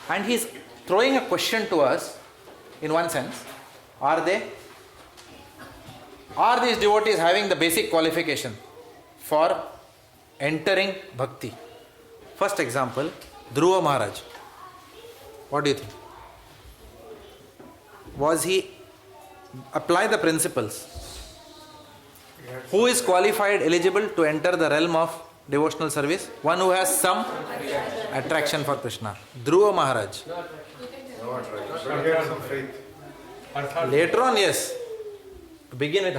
and he is throwing a question to us. In one sense, are these devotees having the basic qualification for entering bhakti? First example, Dhruva Maharaj. What do you think? Was he apply the principles? Who is qualified, eligible to enter the realm of devotional service? One who has some attraction for Krishna. Dhruva Maharaj. Later on, yes. To begin with,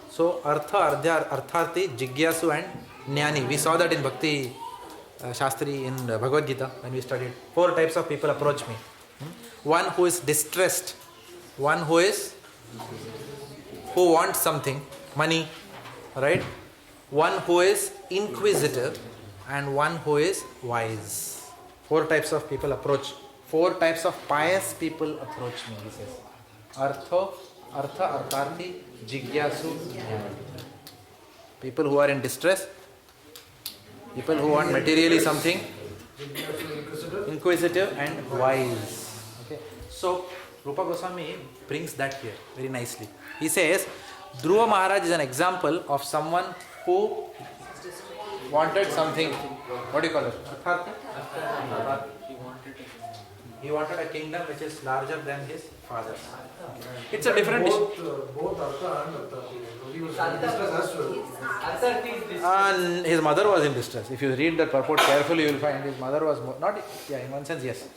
So, Artha, Artharthi, Jigyasu and Jnani. We saw that in Bhakti Sastri in Bhagavad Gita when we studied. 4 types of people approach me. One who is distressed. One who wants something, money, right? One who is inquisitive and one who is wise. 4 types of people approach. 4 types of pious people approach me, he says. Artha, Artharthi, Jigyasu, Jnana. People who are in distress, people who want materially something, inquisitive and wise. Okay. So, Rupa Goswami brings that here very nicely. He says, Dhruva Maharaj is an example of someone who wanted something. What do you call it? He wanted a kingdom which is larger than his father's. It's a different issue. Both Artha and Artha. He was in distress as well. His mother was in distress. If you read the purport carefully, you will find his mother was not. Yeah, in one sense, yes.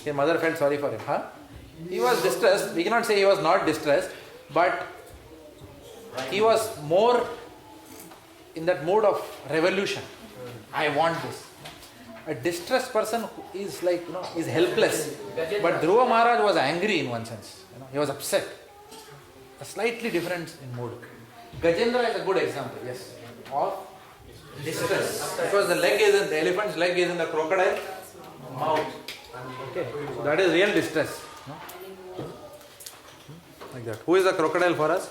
His mother felt sorry for him. Huh? He was distressed. We cannot say he was not distressed, but he was more in that mood of revolution. I want this. A distressed person is like, is helpless. But Dhruva Maharaj was angry in one sense. He was upset. A slightly different in mood. Gajendra is a good example, yes, of distress. Because the elephant's leg is in the crocodile mouth. Okay, so that is real distress. Like that. Who is the crocodile for us?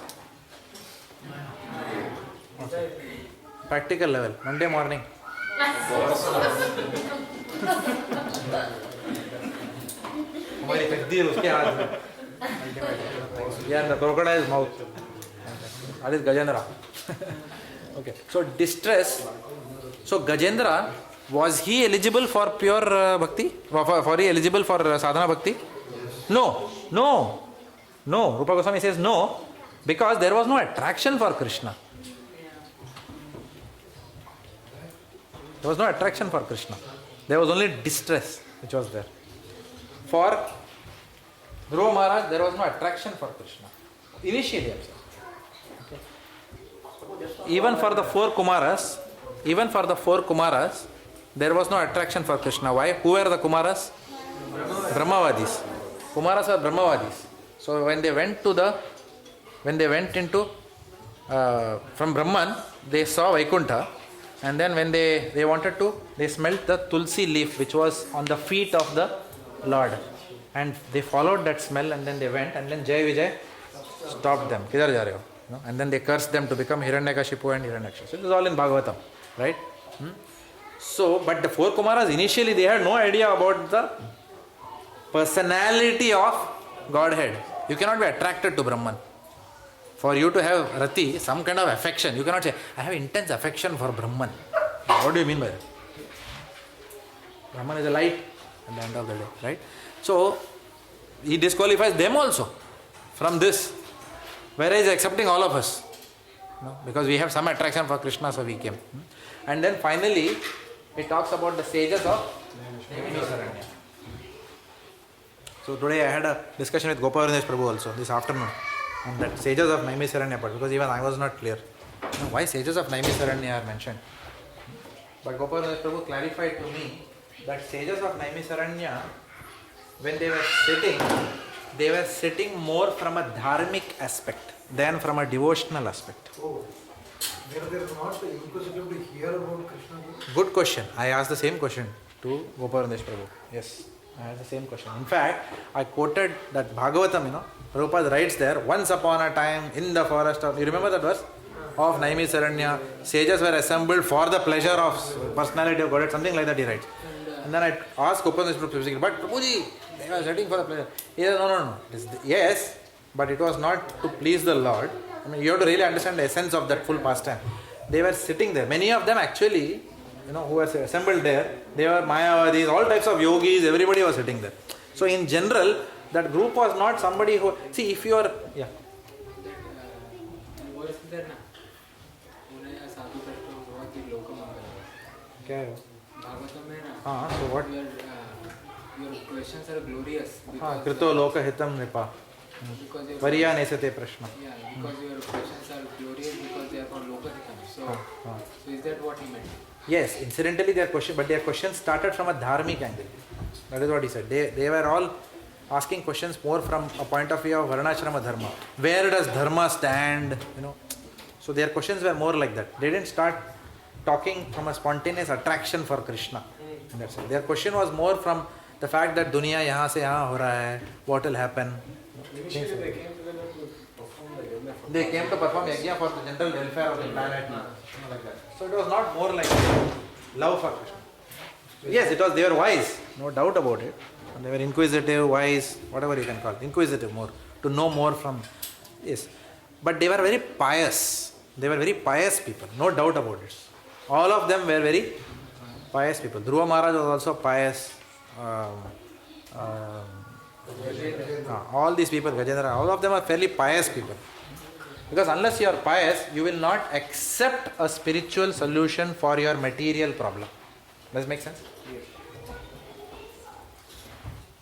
Okay. Practical level, Monday morning. हमारी तकदीर उसके हाथ में. Yeah, the crocodile's mouth. That is Gajendra. Okay, so distress. So Gajendra, was he eligible for pure bhakti? For he eligible for sadhana bhakti? No. Rupa Goswami says no, because there was no attraction for Krishna. There was no attraction for Krishna. There was only distress which was there. For Dhruva Maharaj, there was no attraction for Krishna. Initially, okay. Even for the four Kumaras, there was no attraction for Krishna. Why? Who were the Kumaras? Brahmavadis. Kumaras were Brahmavadis. So when they went into from Brahman, they saw Vaikuntha. And then when they wanted to, they smelt the tulsi leaf which was on the feet of the Lord. And they followed that smell and then they went, and then Jai Vijay stopped them. Kidhar ja rahe ho? And then they cursed them to become Hiranyakashipu and Hiranyaksha. So it is all in Bhagavatam, right? So, but the four Kumaras, initially they had no idea about the personality of Godhead. You cannot be attracted to Brahman. For you to have rati, some kind of affection, you cannot say, I have intense affection for Brahman. What do you mean by that? Brahman is a light at the end of the day, right? So, he disqualifies them also from this. Whereas he is accepting all of us. Because we have some attraction for Krishna, so we came. And then finally, he talks about the sages of Naimisharanya. So today I had a discussion with Gopavarnesh Prabhu also, this afternoon. And that sages of Naimisharanya part, because even I was not clear. Why sages of Naimisharanya are mentioned? But Gopavarnesh Prabhu clarified to me that sages of Naimisharanya, when they were sitting more from a dharmic aspect than from a devotional aspect. Oh, they are not inquisitive to hear about Krishna? Good question. I asked the same question to Gopavarnesh Prabhu. Yes, I asked the same question. In fact, I quoted that Bhagavatam, Prabhupada writes there, once upon a time in the forest of, you remember that verse? Of Naimisharanya, sages were assembled for the pleasure of personality of Godhead, something like that he writes. And then I asked Gopavarnesh Prabhu, but Prabhuji, they were sitting for the pleasure. He said, no. Yes, but it was not to please the Lord. I mean, you have to really understand the essence of that full pastime. They were sitting there. Many of them actually, who were assembled there, they were Mayavadis, all types of yogis, everybody was sitting there. So in general, that group was not somebody who, see, if you are, yeah. Okay. So what? Your questions are glorious. Krito loka hitam nipa. Variya nesate prashna. Yeah, because your questions are glorious because they are for loka hitam. So is that what he meant? Yes, incidentally their questions started from a dharmic angle. That is what he said. They were all asking questions more from a point of view of varnashrama dharma. Where does dharma stand? So their questions were more like that. They didn't start talking from a spontaneous attraction for Krishna. That's it. Their question was more from the fact that dunya yahan se yahan ho raha hai, what will happen. Initially they came together to perform the yajna for They came to perform yajna for the general welfare of the planet. Like that. So it was not more like love for Krishna. Yes, it was, they were wise, no doubt about it. And they were inquisitive, wise, whatever you can call it, inquisitive more, to know more from, yes. But they were very pious. They were very pious people, no doubt about it. All of them were very pious people. Dhruva Maharaj was also pious. All these people, Gajendra, all of them are fairly pious people. Because unless you are pious, you will not accept a spiritual solution for your material problem. Does it make sense?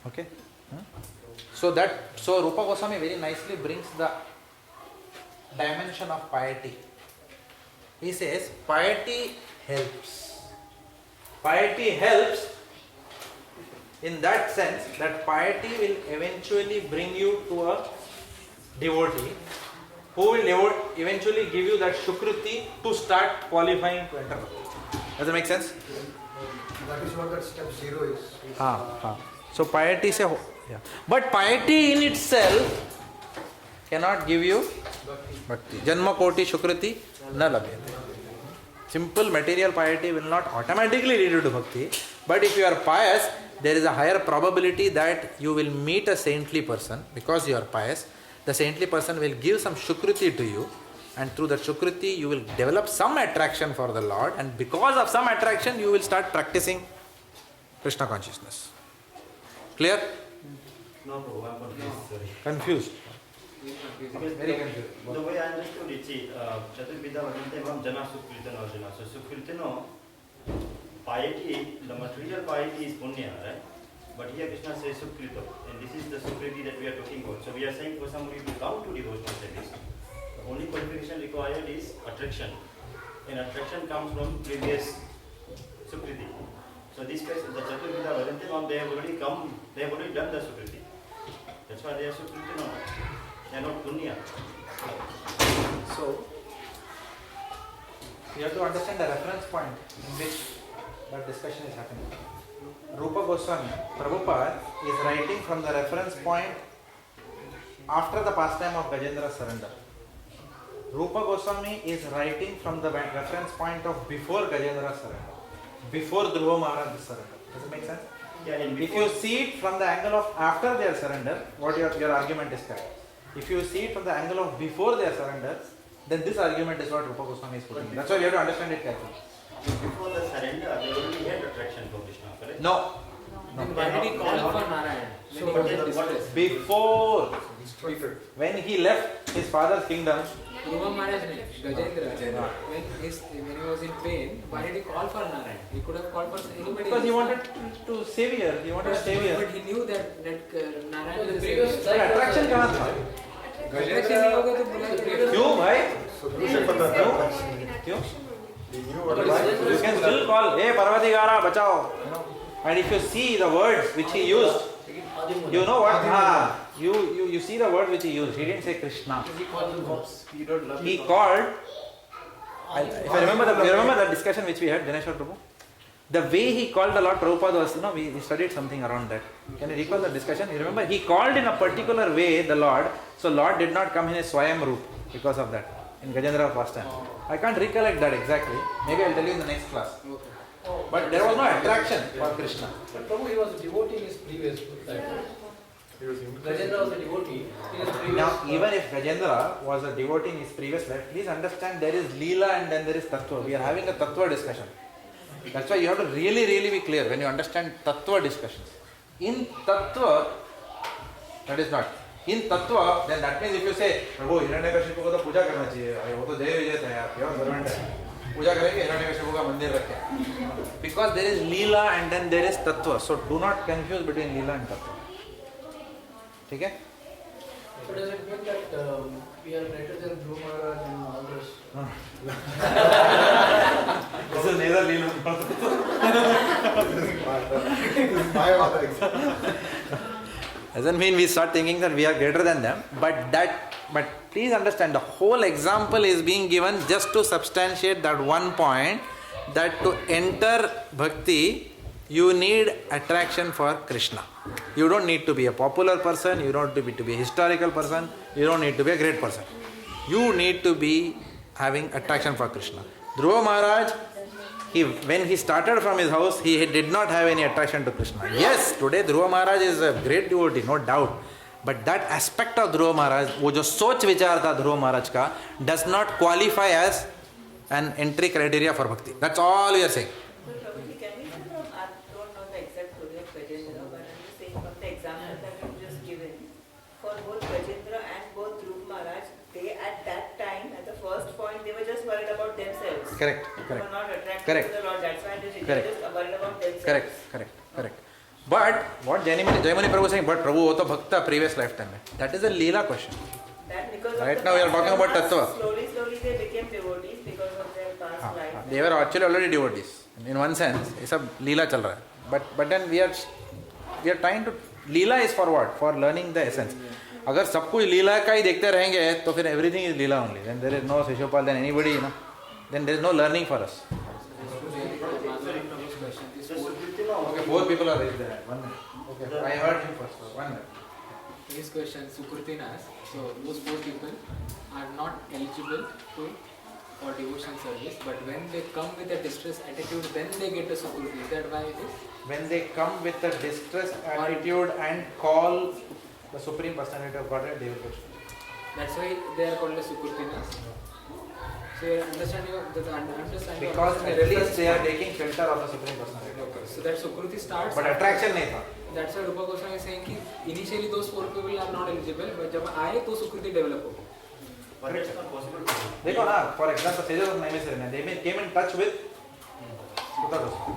Okay. So Rupa Goswami very nicely brings the dimension of piety. He says, piety helps. Piety helps in that sense that piety will eventually bring you to a devotee who will eventually give you that shukruti to start qualifying to enter Bhakti. Does it make sense? That is what that step 0 is. So piety se yeah. But piety in itself cannot give you bhakti. Janma koti shukruti na labhyate. Simple material piety will not automatically lead you to bhakti. But if you are pious, there is a higher probability that you will meet a saintly person because you are pious. The saintly person will give some shukruti to you, and through that shukruti you will develop some attraction for the Lord, and because of some attraction you will start practicing Krishna consciousness. Clear? No, Prabhu, I'm confused, sorry. Confused? Because Very confused. the way I understood it, see, Chaturveda Vadantevam Jana Sukritano Arjuna. So Sukritano, piety, the material piety is punya, right? But here Krishna says Sukrito, and this is the Sukriti that we are talking about. So we are saying for somebody to come to devotional service, the only qualification required is attraction. And attraction comes from previous Sukriti. So this case, the Chaturveda Vadantevam, they have already come, they have already done the Sukriti. That's why they are Sukritano. They are not punya. So, you have to understand the reference point in which that discussion is happening. Rupa Goswami, Prabhupada, is writing from the reference point after the pastime of Gajendra's surrender. Rupa Goswami is writing from the reference point of before Gajendra's surrender, before Dhruva Maharaj's surrender. Does it make sense? Yeah, and If you see it from the angle of after their surrender, what your argument is correct. If you see it from the angle of before their surrender, then this argument is what Rupa Goswami is putting. That's why you have to understand it carefully. before the surrender, they already had attraction for Krishna, correct? No. Why did he call for Narayan? So, but then what is Before, when he left his father's kingdom, Dhruva Maharaj, Gajendra, when he was in pain, why did he call for Narayan? He could have called for anybody. because he wanted to savior, he wanted a savior. But he knew that Narayan is previous a attraction कहाँ था? attraction नहीं होगा तो बुला क्यों भाई? क्यों? You can still call, hey Parvatigara, bachao. And if you see the words which he used, you know what? You see the word which he used. He didn't say Krishna. He called. If I remember, you remember that discussion which we had, Dineshwar Prabhu? The way he called the Lord Prabhupada was, we studied something around that. Can you recall the discussion? You remember? He called in a particular way the Lord. So Lord did not come in a Swayam Roop because of that. In Gajendra first time. I can't recollect that exactly. Maybe I'll tell you in the next class. But there was no attraction for Krishna. But Prabhu, he was a devotee in his previous life. Gajendra was a devotee in his previous Now, even if Gajendra was a devotee in his previous life, please understand there is Leela and then there is Tattva. We are having a Tattva discussion. That's why you have to really be clear when you understand Tattva discussions. In Tattva, that is not. In Tattva, then that means if you say, Prabhu, Hiranyakashipu ko to puja karna chahiye. वो तो देव विजय था यार, pure servant है. पूजा करेंगे हिरण्यकशिपु का मंदिर रखें. Because there is Leela and then there is Tattva. So do not confuse between Leela and Tattva. ठीक है? So does it mean that we are greater than Dhruva Maharaj and all this? This is neither Leela nor Tattva. Doesn't mean we start thinking that we are greater than them, but please understand, the whole example is being given just to substantiate that one point, that to enter bhakti, you need attraction for Krishna. You don't need to be a popular person, you don't need to be a historical person, you don't need to be a great person. You need to be having attraction for Krishna. Dhruva Maharaj, when he started from his house, he did not have any attraction to Krishna. Yes, today Dhruva Maharaj is a great devotee, no doubt. But that aspect of Dhruva Maharaj, wo jo soch vichar tha Dhruva Maharaj ka, does not qualify as an entry criteria for bhakti. That's all we are saying. Can we say from, I don't know the exact story of Gajendra, but I'm just saying from the example that you just given, for both Gajendra and both Dhruva Maharaj, they at that time, at the first point, they were just worried about themselves. Correct. They were not attracted Correct. to the Lord, that's why they Correct. were just worried about themselves. Correct. But what Jaimuni Prabhu is saying, but Prabhu was a bhakta previous lifetime. That is a Leela question. That because Right of now we are talking about past, Tattva. Slowly they became devotees because of their past life. They were actually already devotees. In one sense, it's a Leela chal raha hai. But then we are trying to, Leela is for what? For learning the essence. अगर सब कुछ लीला का ही देखते रहेंगे तो फिर everything is Leela only. Then there is no Shishopal, then anybody, then there is no learning for us. Okay, 4 people are raised there. 1 minute. Okay, I heard him first. 1 minute. His question, Sukritinas. So those 4 people are not eligible for devotion service, but when they come with a distressed attitude, then they get a Sukriti. Is that why it is? When they come with a distressed attitude and call the Supreme Personality of Godhead, they will get. That's why they are called as Sukritinas. So you understand Because at least they are taking shelter of the Supreme Personality. Okay. So that Sukriti starts. But attraction nahi tha. That's why Rupa Goswami is saying that initially those 4 people are not eligible, but जब आए तो Sukriti develop होगा. But it's not possible. देखो ना, for example, sages of Naimisarana, they came in touch with Sutta Goswami.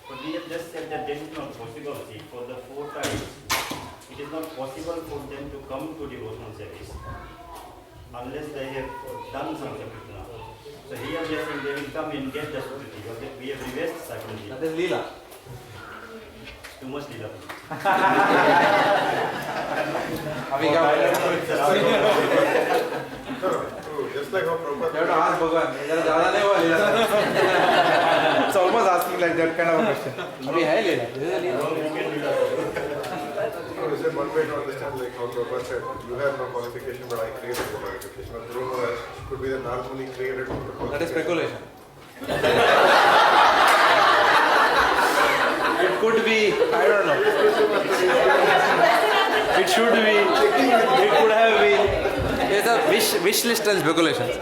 But we have just said that this is not possible. See, for the 4 types, it is not possible for them to come to devotional service unless they have done something. So here we are saying they will come and get the Sukriti. We have reversed psychology. That is Leela. Too much Leela. अभी क्या Just like how Prabhupada. You have to ask Bhagwan. जरा ज़्यादा नहीं हुआ लीला. It's almost asking like that kind of a question. अभी है लीला. This is a Leela. No, is it one way to understand like how Prabhupada said, you have no qualification, but I created the qualification. But Dhruva Maharaj could be the Narmuni created the qualification. That is speculation. It could be, I don't know. It should be, it could have been. It's a wish list and speculations.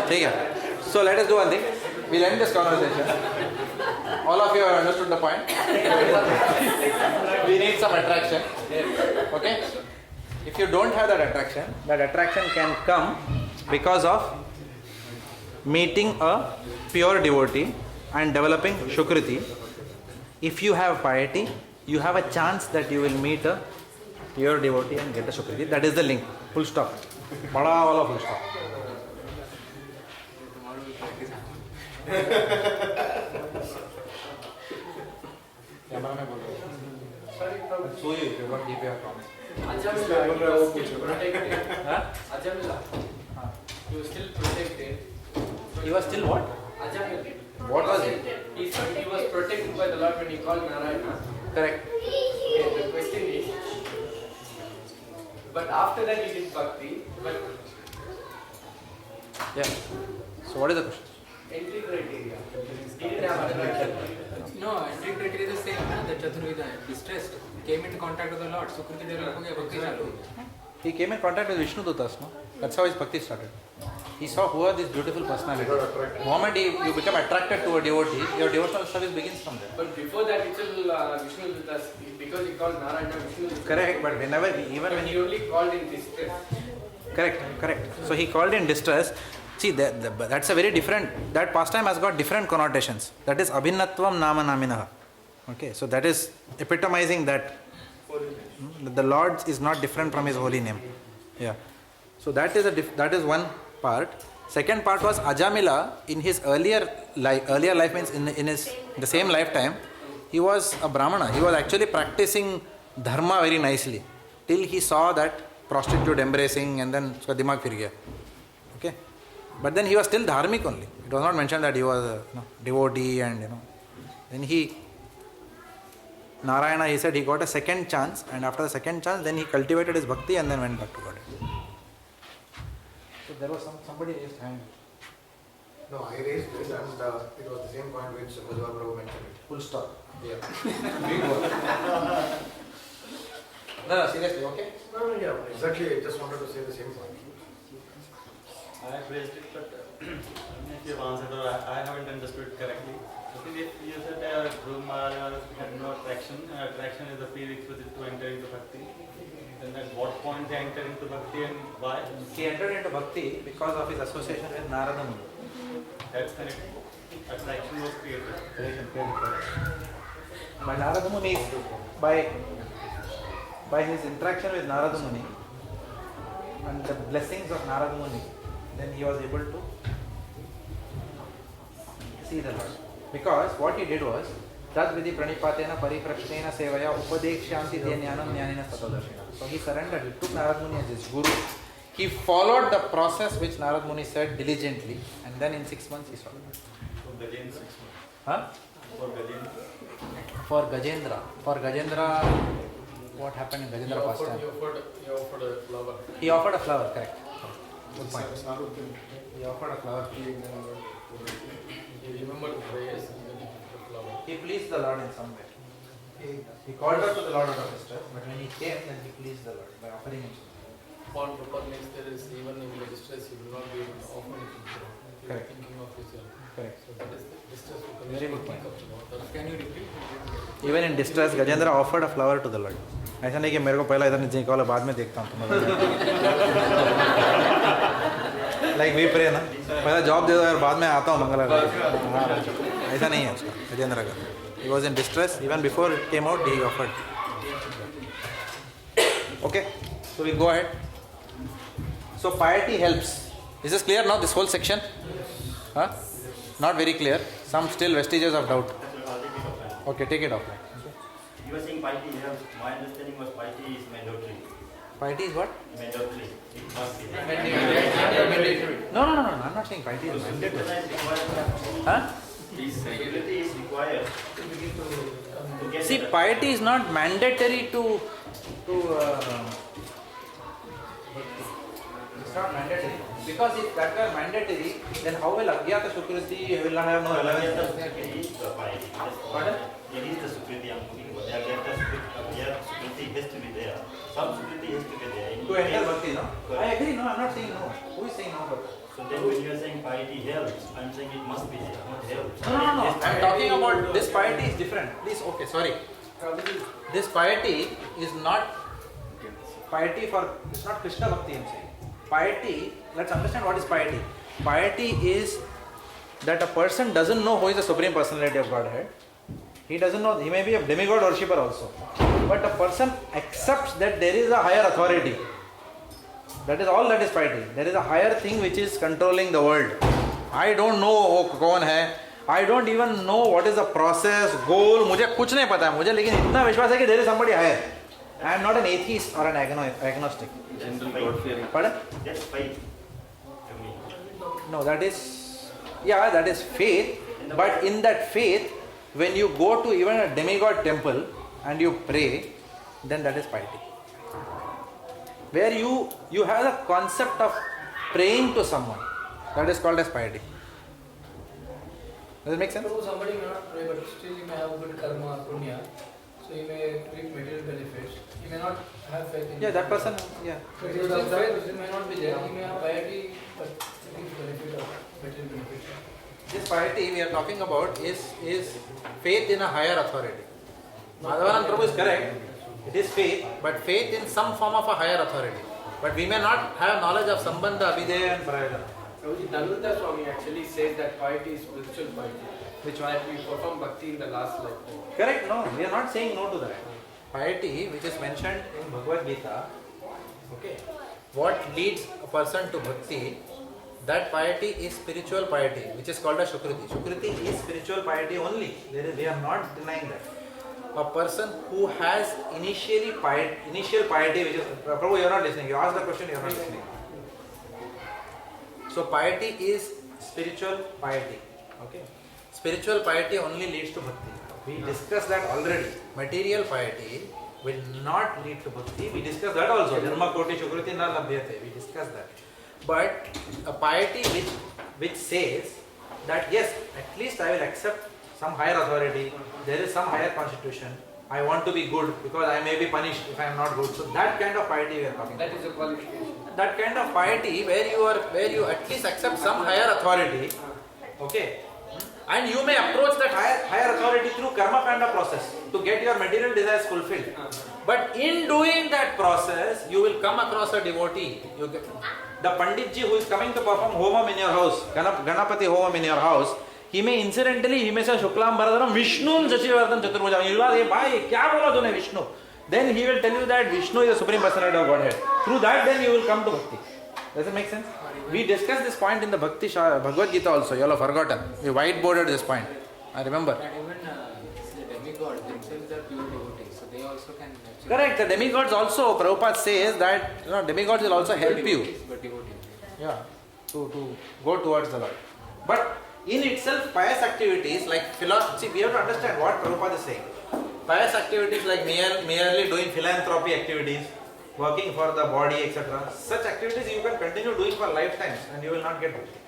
ठीक है. So let us do one thing. We'll end this conversation. All of you have understood the point. We need some attraction. Okay? If you don't have that attraction can come because of meeting a pure devotee and developing Shukriti. If you have piety, you have a chance that you will meet a pure devotee and get a Shukriti. That is the link. Full stop. Bada wala full stop. Sorry, Prabhu. So you don't keep your promise. Ajamila, he was still protected. Ajamila, he was still protected. He was still what? Ajamila. What was he? He was protected by the Lord when he called Narayana. Correct. Okay, the question is, but after that he did bhakti, but Yeah. So what is the question? entry criteria. He didn't have attraction. No, entry criteria is the same. The Chaturveda, distressed, came into contact with the Lord. Sukriti develop हो गया, bhakti चालू हो गया. He came in contact with Vishnu Dutas, no? That's how his bhakti started. He saw who are these beautiful personalities. The moment you become attracted to a devotee, your devotional service begins from there. But before that, itself, Vishnu Dutas, because he called Narayana Vishnu Dutas. Correct, but whenever, even But when he only called in distress. Correct. So he called in distress. See, that's a very different, that pastime has got different connotations. That is abhinnatvam nama naminaha. Okay, so that is epitomizing that the Lord is not different from his holy name. Yeah. So that is one part. Second part was Ajamila in his earlier life means in the same lifetime, he was a Brahmana. He was actually practicing dharma very nicely till he saw that prostitute embracing, and then uska dimag fir gaya. Okay, but then he was still dharmic only. It was not mentioned that he was a devotee, and then Narayana, he said he got a second chance, and after the second chance, then he cultivated his bhakti and then went back to God. So there was somebody raised hand. No, I raised this and it was the same point which Bhagavad Prabhu mentioned it. Full stop. Yeah. Big word. No, seriously, okay? No, yeah, exactly. I just wanted to say the same point. I have raised it, but if you have answered or I haven't understood correctly. I think if you said Dhruv Maharaj had no attraction, attraction is a prerequisite to enter into bhakti. Then at what point they enter into bhakti and why? He entered into bhakti because of his association with Narada Muni. That's correct. Attraction was created. By Narada Muni, by his interaction with Narada Muni and the blessings of Narada Muni, then he was able to see the Lord. Because what he did was, Tad Vidhi Pranipatena Pariprashtena Sevaya Upadekshanti Dhenyanam Jnanina Satadarshina. So he surrendered, he took Narada Muni as his guru. He followed the process which Narada Muni said diligently, and then in 6 months he saw it. For Gajendra, 6 months. Huh? For Gajendra. For Gajendra, what happened in Gajendra past time? He offered a flower. He offered a flower, correct. Good point. He offered a flower. He remembered the prayers and then he offered a flower. He pleased the Lord in some way. He called out to the Lord out of distress, but when he came, then he pleased the Lord by offering him something. Upon Prabhupada means there is even in the distress he will not be able to offer anything. He will Correct. be thinking of his help. Correct. So that is the distress. Very good point. Can you repeat? Even in distress, Gajendra offered a flower to the Lord. ऐसा नहीं कि मेरे को पहला इधर नहीं call बाद में देखता हूँ तुम्हारा लाइक वी प्रे ना पहला जॉब दे दो यार बाद में आता हूँ मंगलवार ऐसा नहीं है उसका गजेंद्र का he was in distress even before it came out he offered. Okay, so we go ahead. So piety helps. Is this clear now, this whole section? Huh? Not very clear, some still vestiges of doubt. Okay, take it offline. You were saying piety helps. My understanding was piety is mandatory. Piety is what? Mandatory. It must be. No, I'm not saying piety is mandatory. Huh? Humility is required to get See, it. piety is not mandatory to it's not mandatory. Because if that were mandatory, then how will Agyata Sukriti will not have no relevance? Sukriti is the piety. Pardon? It is the Sukriti I'm talking about. The Agyata Sukriti has to be there. Some Sukriti has to be there. To enter Bhakti, no? I agree, no, I'm not saying no. Who is saying no? So then when you are saying piety helps, I'm saying it must be there, not helps. No. I'm talking about this piety is different. Please, okay, sorry. This piety is not piety for, it's not Krishna Bhakti I'm saying. Piety, let's understand what is piety. Piety is that a person doesn't know who is the Supreme Personality of Godhead. He doesn't know, he may be a demigod worshipper also. But a person accepts that there is a higher authority. That is all that is piety. There is a higher thing which is controlling the world. I don't know कौन है. I don't even know what is the process, goal. मुझे कुछ नहीं पता है मुझे लेकिन इतना विश्वास है कि there is somebody higher. I am not an atheist or an agnostic. Pardon? That's faith to me. No, that is faith. But in that faith, when you go to even a demigod temple and you pray, then that is piety. Where you have the concept of praying to someone, that is called as piety. Does it make sense? So somebody may not pray, but still he may have good karma, punya. So he may reap material benefits. He may not have faith in. Yeah, that person. Yeah. But his faith may not be there. He may have piety, but reap benefit of material benefits. This piety we are talking about is faith in a higher authority. Madhavanand Prabhu is correct. It is faith, but faith in some form of a higher authority. But we may not have knowledge of Sambandha, Abhideya and Prayodhana. Bhaktivedanta Swami actually says that piety is spiritual piety. Which one? That we perform bhakti in the last life. Correct, no, we are not saying no to that. Piety, which is mentioned in Bhagavad Gita, okay, what leads a person to bhakti, that piety is spiritual piety, which is called a Shukriti. Shukriti is spiritual piety only. We are not denying that. a person who has initial piety, which is, Prabhu, you are not listening. You asked the question, you are not listening. So piety is spiritual piety. Okay. Spiritual piety only leads to bhakti. We discussed that already. Material piety will not lead to bhakti. We discussed that also. Dharma koti shukriti na labhyate. We discussed that. But a piety which says that yes, at least I will accept some higher authority, there is some higher constitution, I want to be good because I may be punished if I am not good. So that kind of piety we are talking about. That is a qualification. That kind of piety where you at least accept some higher authority, okay, and you may approach that higher authority through karma kanda process to get your material desires fulfilled. But in doing that process, you will come across a devotee. The Panditji who is coming to perform homam in your house, Ganapati homam in your house, he may incidentally, he may say Shuklam Bharadaram Vishnun Shashivardhan Chaturbhujam. You will ask, hey, bhai, kya bola tune Vishnu? Then he will tell you that Vishnu is the Supreme Personality of Godhead. Through that, then you will come to Bhakti. Does it make sense? We discussed this point in the Bhagavad Gita also. You all have forgotten. We whiteboarded this point. I remember. And even the demigods themselves are pure devotees, so they also can actually... Correct. The demigods also, Prabhupada says that demigods will also help you. But devotees. Yeah, to go towards the Lord. But in itself, pious activities like philosophy, we have to understand what Prabhupada is saying. Pious activities like merely doing philanthropy activities, working for the body, etc. Such activities you can continue doing for lifetimes and you will not get bhakti.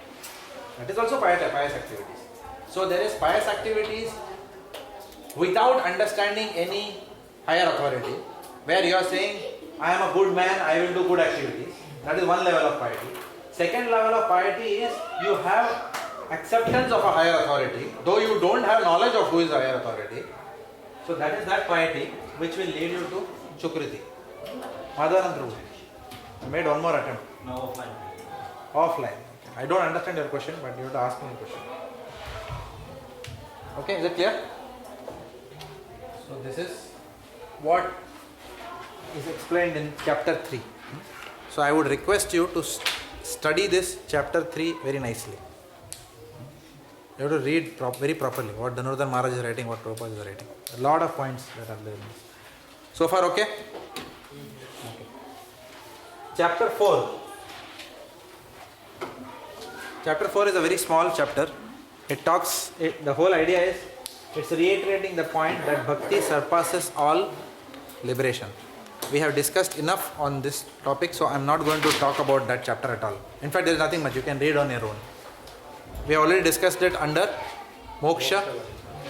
That is also pious activities. So there is pious activities without understanding any higher authority, where you are saying, I am a good man, I will do good activities. That is one level of piety. Second level of piety is you have acceptance of a higher authority, though you don't have knowledge of who is the higher authority. So that is that piety which will lead you to Chukriti. Madhavan Prabhu, I made one more attempt. Now offline. Offline. I don't understand your question, but you have to ask me a question. Okay, is it clear? So this is what is explained in chapter 3. So I would request you to study this chapter 3 very nicely. You have to read very properly what Dhanurdhar Maharaj is writing, what Prabhupada is writing. A lot of points that are there in this. So far, okay? Okay. Chapter 4. Chapter 4 is a very small chapter. The whole idea is, it's reiterating the point that bhakti surpasses all liberation. We have discussed enough on this topic, so I am not going to talk about that chapter at all. In fact, there is nothing much. You can read on your own. We have already discussed it under Moksha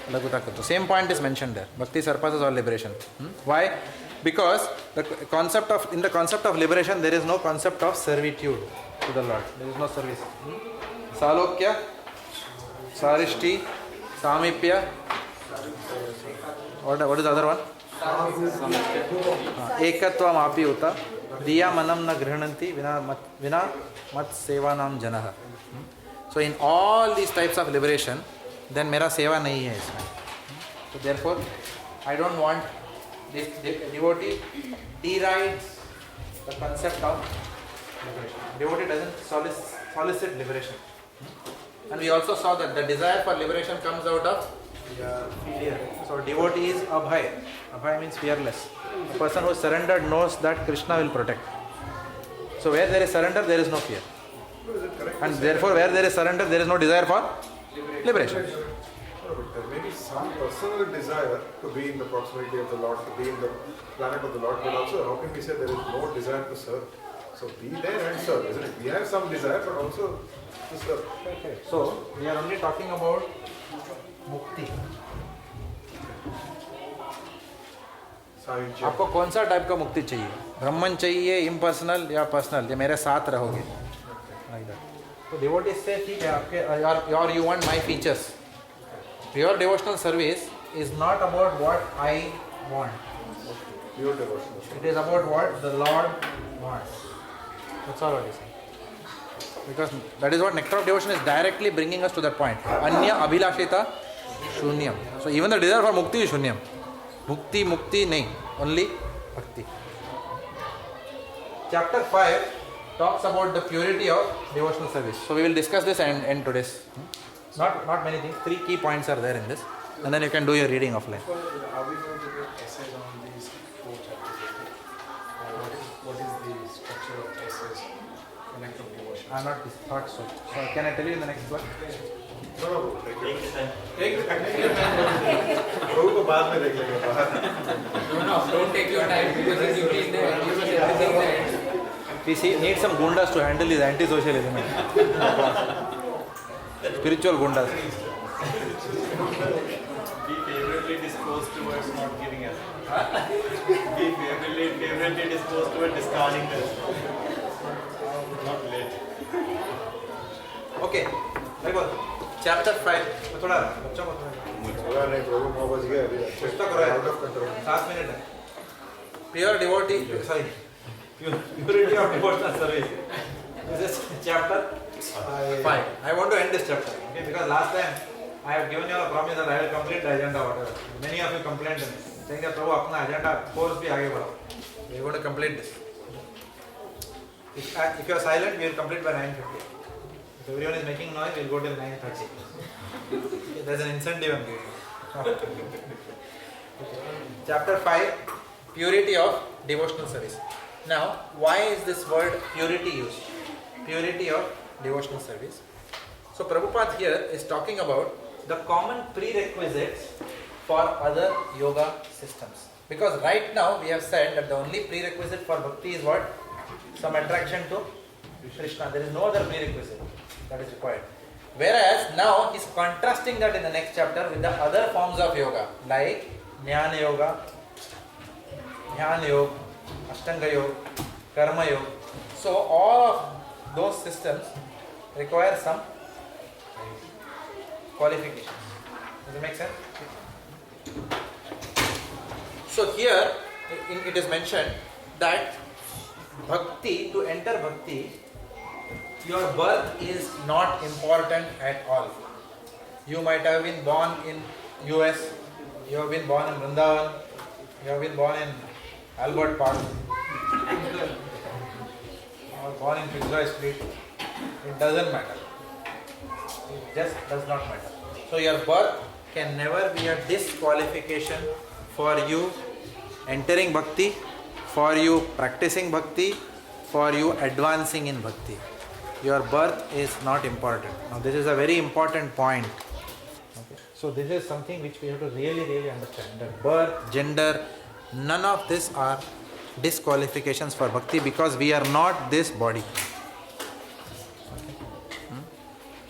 Lagutakato. Same point is mentioned there. Bhakti surpasses all liberation. Why? Because in the concept of liberation, there is no concept of servitude to the Lord. There is no service. Salokya, Sarishti, Samipya. What is the other one? Ekatvam api uta diya manam na grihananti vina mat sevanam janah. So in all these types of liberation, then mera seva nahi hai isme. So therefore, I don't want this devotee derides the concept of liberation. Devotee doesn't solicit liberation. And we also saw that the desire for liberation comes out of fear. So devotee is abhay. Abhay means fearless. A person who surrendered knows that Krishna will protect. So where there is surrender, there is no fear. And therefore, where there is surrender, there is no desire for liberation. There may be some personal desire to be in the proximity of the Lord, to be in the planet of the Lord, but also how can we say there is no desire to serve? So be there and serve, isn't it? We have some desire, but also to serve. Okay. So we are only talking about mukti. आपको कौन सा type का मुक्ति चाहिए? ब्रह्मन चाहिए, impersonal या personal? ये मेरे साथ रहोगे. Like that. So devotees say, ठीक है, आपके you want my features. Your devotional service is not about what I want. Your devotional. It is about what the Lord wants. That's all what he said. Because that is what Nectar of Devotion is directly bringing us to that point. Anya abhilashita shunyam. So even the desire for mukti is shunyam. Mukti nahi, only bhakti. Chapter 5 talks about the purity of devotional service. So we will discuss this and end today's. Not many things. 3 key points are there in this. and then you can do your reading offline. Are we going to get essays on these 4 chapters? What is the structure of essays for Nectar of Devotion? I'm not thought so. So can I tell you in the next one? No, Take the time. प्रभु को बाद में देख लेंगे बाहर. No, don't take your time because it's usually in the end. You must everything in the end. We need some gundas to handle this antisocial element. Spiritual gundas. Be favorably disposed towards not giving us. Be favorably disposed towards discarding this. Not late. Okay. Chapter 5. थोड़ा बच्चों को थोड़ा नहीं प्रभु 9 बज गए अभी. पुस्तक हो रहा है. Out of control. 7 मिनट है. Pure devotee, sorry. Purity of devotional service. This is chapter 5. I want to end this chapter, okay? Because last time I have given you a promise that I will complete the agenda, whatever. Many of you complained saying that Prabhu, अपना agenda course भी आगे बढ़ाओ. We are going to complete this. If you are silent, we will complete by 9:50. If everyone is making noise, we will go till 9:30. There is an incentive I'm giving. Chapter 5, Purity of Devotional Service. Now, why is this word purity used? Purity of devotional service. So, Prabhupada here is talking about the common prerequisites for other yoga systems. Because right now we have said that the only prerequisite for bhakti is what? Some attraction to Krishna. There is no other prerequisite that is required. Whereas now he is contrasting that in the next chapter with the other forms of yoga like Jnana Yoga, Dhyan Yoga, Ashtanga Yoga, Karma Yoga. So all of those systems require some qualifications. Does it make sense? So here it is mentioned that bhakti, to enter bhakti, your birth is not important at all. You might have been born in US, you have been born in Vrindavan, you have been born in Albert Park, or born in Fitzroy Street. It doesn't matter. It just does not matter. So your birth can never be a disqualification for you entering bhakti, for you practicing bhakti, for you advancing in bhakti. Your birth is not important. Now this is a very important point. Okay. So this is something which we have to really understand. That birth, gender, none of this are disqualifications for bhakti because we are not this body.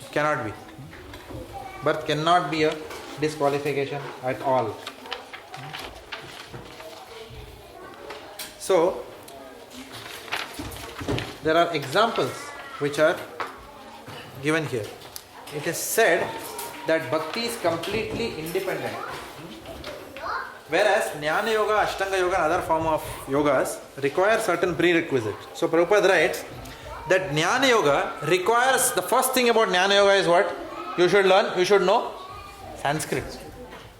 It cannot be. Birth cannot be a disqualification at all. So, there are examples which are given here. It is said that bhakti is completely independent. Whereas Jnana Yoga, Ashtanga Yoga and other form of yogas require certain prerequisites. So Prabhupada writes that Jnana Yoga requires, the first thing about Jnana Yoga is what? You should learn, you should know Sanskrit.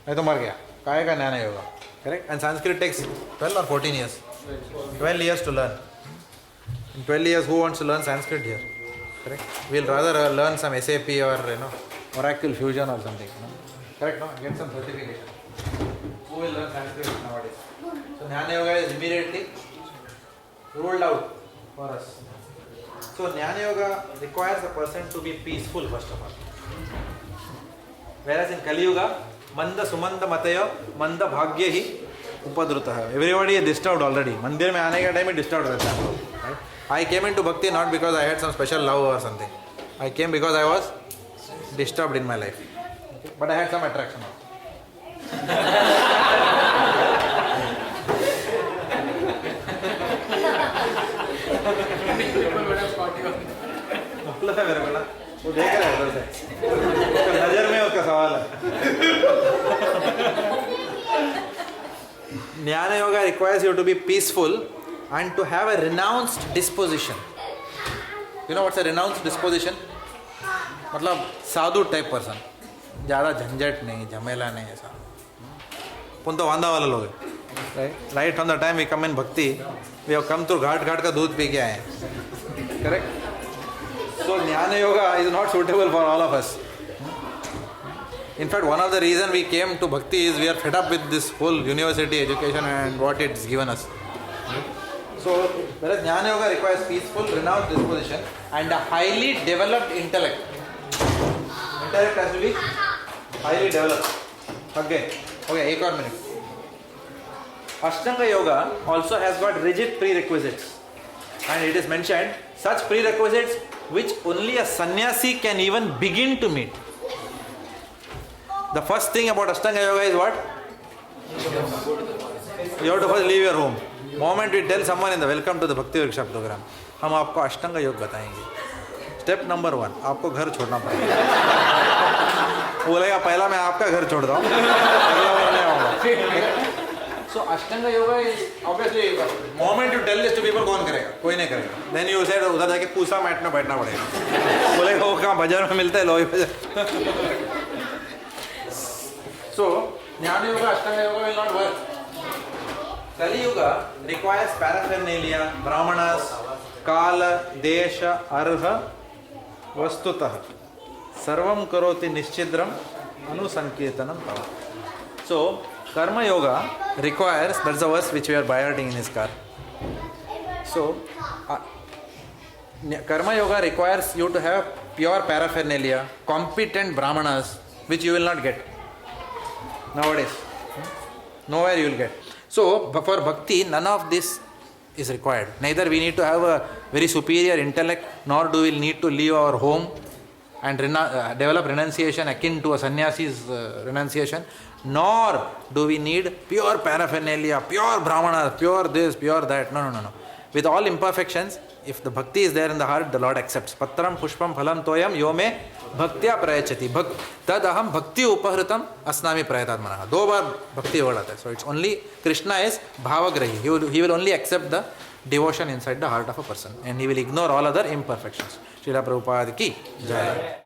I to mar gaya. Kaya ka Jnana Yoga. Correct? And Sanskrit takes 12 or 14 years. 12 years to learn. In 12 years, who wants to learn Sanskrit here? Correct? We'll rather learn some SAP or Oracle Fusion or something. Correct? No? Get some certification. Who will learn Sanskrit nowadays? So Jnana Yoga is immediately ruled out for us. So Jnana Yoga requires the person to be peaceful first of all. Whereas in Kali Yuga, Manda Sumanda Matayo, Manda Bhagya hi Upadrutaha. Everybody is disturbed already. Mandir mein aane ka time is disturbed rehta hai. Right? I came into Bhakti not because I had some special love or something. I came because I was disturbed in my life. Okay? But I had some attraction also. मतलब है मेरे को ना वो देख रहा है उधर से उसका नजर में उसका सवाल है Jnana Yoga requires you to be peaceful and to have a renounced disposition. You know what's a renounced disposition? मतलब साधु type person. ज़्यादा झंझट नहीं, झमेला नहीं ऐसा. पुन तो वांदा वाला लोग हैं. Right from the time we come in bhakti, we have come through घाट का दूध पी के आए हैं. Correct? So Jnana Yoga is not suitable for all of us. In fact, one of the reasons we came to Bhakti is we are fed up with this whole university education and what it's given us. So, whereas Jnana Yoga requires peaceful, renounced disposition and a highly developed intellect. Intellect has to be highly developed. Okay, एक और minute. Ashtanga Yoga also has got rigid prerequisites. And it is mentioned, such prerequisites which only a sannyasi can even begin to meet. The first thing about Ashtanga Yoga is what? You have to first leave your home. Moment we tell someone in the welcome to the Bhakti Workshop program, हम आपको अष्टांग योग बताएंगे. Step number 1, आपको घर छोड़ना पड़ेगा. बोलेगा पहला मैं आपका घर छोड़ रहा हूँ, अगला बार मैं आऊँगा. So Ashtanga Yoga is obviously, moment you tell this to people, कौन करेगा? कोई नहीं करेगा. Then you said उधर जाके पूसा मैट में बैठना पड़ेगा. बोलेगा वो कहाँ बाजार में मिलता है, लोही बाजार. So Jnana Yoga, Ashtanga Yoga will not work. Kali Yoga requires paraphernalia, brahmanas, kala, desha, arha, vastutah. Sarvam karoti nischidram anusankirtanam tava. So Karma Yoga requires, that's the verse which we are biting in his car. So Karma Yoga requires you to have pure paraphernalia, competent brahmanas, which you will not get nowadays. Nowhere you will get. So for bhakti, none of this is required. Neither we need to have a very superior intellect, nor do we need to leave our home and develop renunciation akin to a sannyasi's renunciation, nor do we need pure paraphernalia, pure brahmana, pure this, pure that. No. With all imperfections, if the bhakti is there in the heart, the Lord accepts. Patram pushpam phalam toyam yome bhaktya prayachati. Tad aham bhakti upahritam asnami prayatatmanaha. 2 bar bhakti word आता है. So it's only, Krishna is bhavagrahi. He will only accept the devotion inside the heart of a person and he will ignore all other imperfections. Srila Prabhupada ki jai.